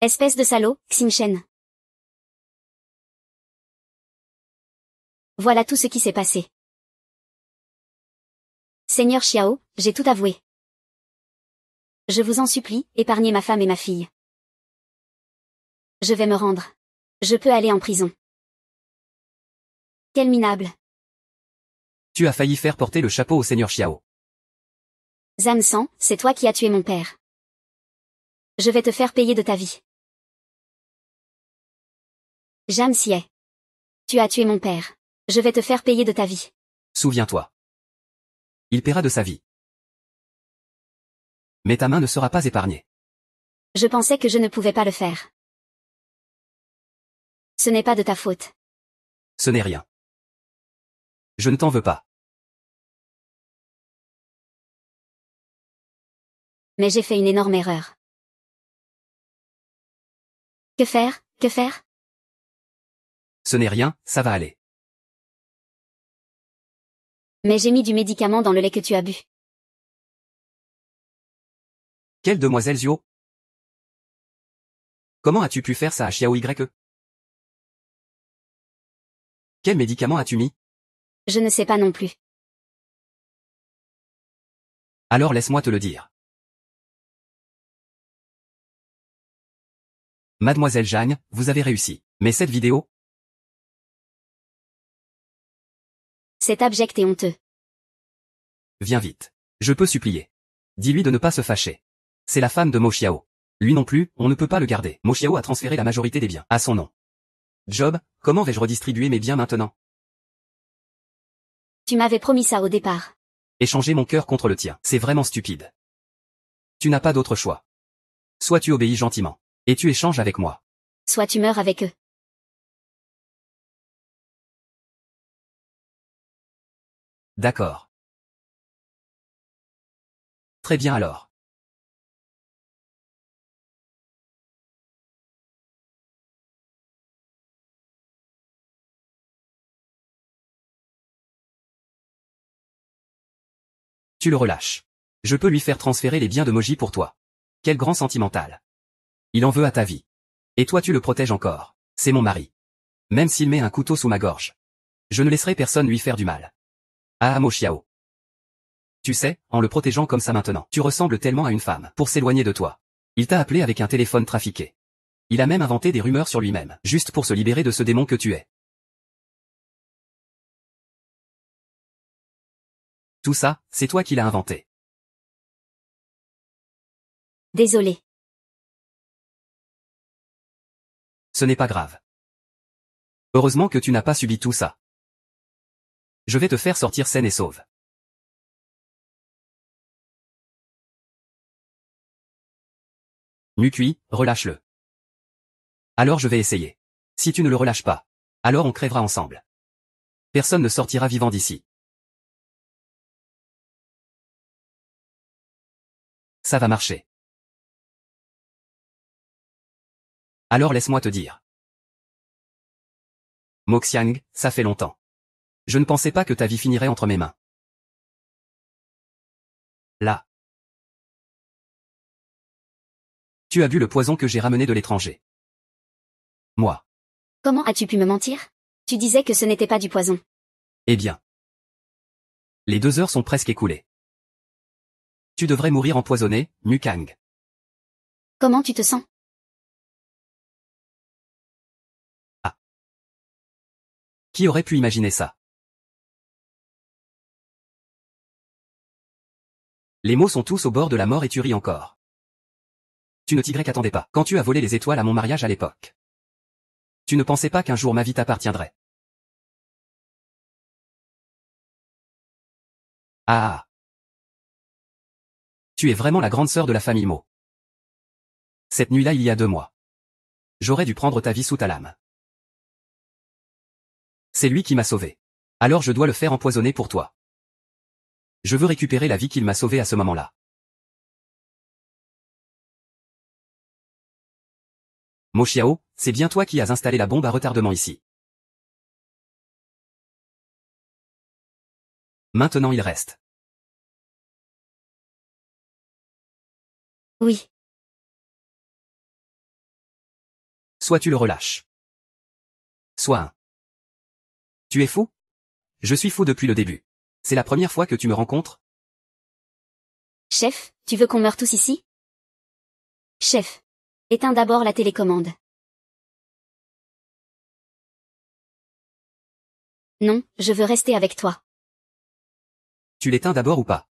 Espèce de salaud, Xingchen. Voilà tout ce qui s'est passé. Seigneur Xiao, j'ai tout avoué. Je vous en supplie, épargnez ma femme et ma fille. Je vais me rendre. Je peux aller en prison. Quel minable. Tu as failli faire porter le chapeau au seigneur Xiao. Zhan San, c'est toi qui as tué mon père. Je vais te faire payer de ta vie. Zhan Xie. Tu as tué mon père. Je vais te faire payer de ta vie. Souviens-toi. Il paiera de sa vie. Mais ta main ne sera pas épargnée. Je pensais que je ne pouvais pas le faire. Ce n'est pas de ta faute. Ce n'est rien. Je ne t'en veux pas. Mais j'ai fait une énorme erreur. Que faire? Que faire? Ce n'est rien, ça va aller. Mais j'ai mis du médicament dans le lait que tu as bu. Quelle demoiselle Zhuo? Comment as-tu pu faire ça à Xiao Ye? Quel médicament as-tu mis? Je ne sais pas non plus. Alors laisse-moi te le dire. Mademoiselle Zhang, vous avez réussi. Mais cette vidéo? C'est abject et honteux. Viens vite. Je peux supplier. Dis-lui de ne pas se fâcher. C'est la femme de Mo Xiao. Lui non plus, on ne peut pas le garder. Mo Xiao a transféré la majorité des biens à son nom. Job, comment vais-je redistribuer mes biens maintenant? Tu m'avais promis ça au départ. Échanger mon cœur contre le tien, c'est vraiment stupide. Tu n'as pas d'autre choix. Soit tu obéis gentiment, et tu échanges avec moi. Soit tu meurs avec eux. D'accord. Très bien alors. Tu le relâches. Je peux lui faire transférer les biens de Moji pour toi. Quel grand sentimental. Il en veut à ta vie. Et toi tu le protèges encore. C'est mon mari. Même s'il met un couteau sous ma gorge. Je ne laisserai personne lui faire du mal. Ah Mo Xiao. Tu sais, en le protégeant comme ça maintenant, tu ressembles tellement à une femme, pour s'éloigner de toi. Il t'a appelé avec un téléphone trafiqué. Il a même inventé des rumeurs sur lui-même, juste pour se libérer de ce démon que tu es. Tout ça, c'est toi qui l'as inventé. Désolé. Ce n'est pas grave. Heureusement que tu n'as pas subi tout ça. Je vais te faire sortir saine et sauve. Mukui, relâche-le. Alors je vais essayer. Si tu ne le relâches pas, alors on crèvera ensemble. Personne ne sortira vivant d'ici. Ça va marcher. Alors laisse-moi te dire. Mo Xiang, ça fait longtemps. Je ne pensais pas que ta vie finirait entre mes mains. Là. Tu as bu le poison que j'ai ramené de l'étranger. Moi. Comment as-tu pu me mentir? Tu disais que ce n'était pas du poison. Eh bien. Les 2 heures sont presque écoulées. Tu devrais mourir empoisonné, Mukang. Comment tu te sens? Ah. Qui aurait pu imaginer ça? Les mots sont tous au bord de la mort et tu ris encore. Tu ne t'y attendais pas quand tu as volé les étoiles à mon mariage à l'époque. Tu ne pensais pas qu'un jour ma vie t'appartiendrait. Ah. Tu es vraiment la grande sœur de la famille Mo. Cette nuit-là il y a 2 mois. J'aurais dû prendre ta vie sous ta lame. C'est lui qui m'a sauvé. Alors je dois le faire empoisonner pour toi. Je veux récupérer la vie qu'il m'a sauvée à ce moment-là. Mo Xiao, c'est bien toi qui as installé la bombe à retardement ici. Maintenant il reste. Oui. Soit tu le relâches. Soit un. Tu es fou? Je suis fou depuis le début. C'est la première fois que tu me rencontres? Chef, tu veux qu'on meure tous ici? Chef. Éteins d'abord la télécommande. Non, je veux rester avec toi. Tu l'éteins d'abord ou pas?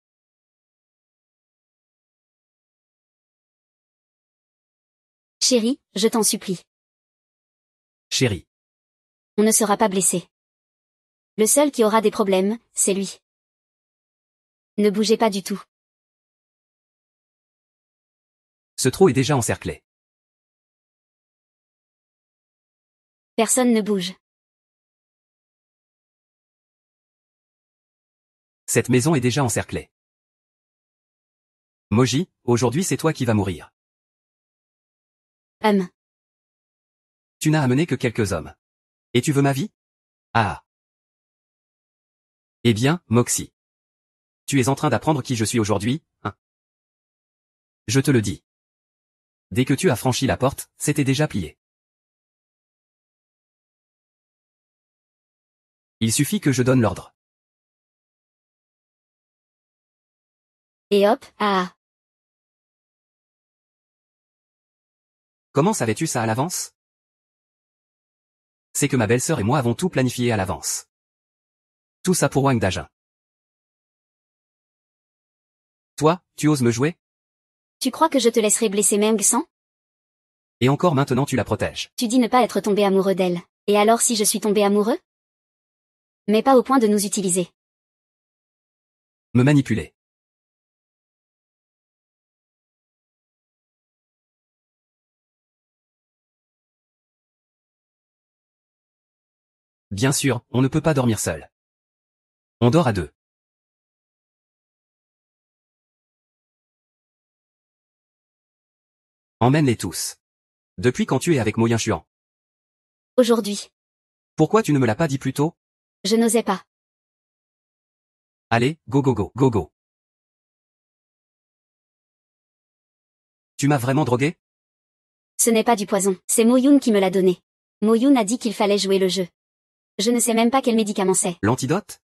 Chérie, je t'en supplie. Chérie. On ne sera pas blessé. Le seul qui aura des problèmes, c'est lui. Ne bougez pas du tout. Ce trou est déjà encerclé. Personne ne bouge. Cette maison est déjà encerclée. Moji, aujourd'hui c'est toi qui vas mourir. Tu n'as amené que quelques hommes. Et tu veux ma vie? Ah. Eh bien, Moxie. Tu es en train d'apprendre qui je suis aujourd'hui, hein? Je te le dis. Dès que tu as franchi la porte, c'était déjà plié. Il suffit que je donne l'ordre. Et hop, ah. Comment savais-tu ça à l'avance? C'est que ma belle-sœur et moi avons tout planifié à l'avance. Tout ça pour Wang Dajun. Toi, tu oses me jouer? Tu crois que je te laisserai blesser Meng San? Et encore maintenant tu la protèges. Tu dis ne pas être tombé amoureux d'elle. Et alors si je suis tombé amoureux? Mais pas au point de nous utiliser. Me manipuler. Bien sûr, on ne peut pas dormir seul. On dort à 2. Emmène-les tous. Depuis quand tu es avec Mo Yinshuan? Aujourd'hui. Pourquoi tu ne me l'as pas dit plus tôt? Je n'osais pas. Allez, go go go, go go. Tu m'as vraiment drogué? Ce n'est pas du poison, c'est Mo Yun qui me l'a donné. Mo Yun a dit qu'il fallait jouer le jeu. Je ne sais même pas quel médicament c'est. L'antidote?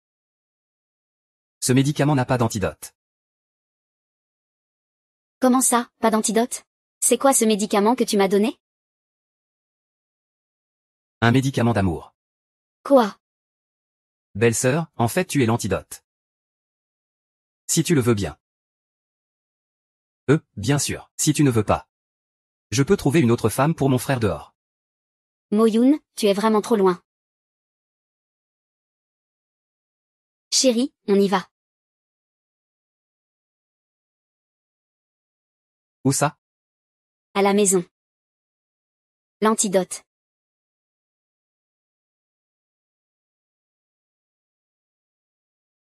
Ce médicament n'a pas d'antidote. Comment ça, pas d'antidote? C'est quoi ce médicament que tu m'as donné? Un médicament d'amour. Quoi? Belle-sœur, en fait tu es l'antidote. Si tu le veux bien. Bien sûr, si tu ne veux pas. Je peux trouver une autre femme pour mon frère dehors. Moyoun, tu es vraiment trop loin. Chérie, on y va. Où ça? À la maison. L'antidote.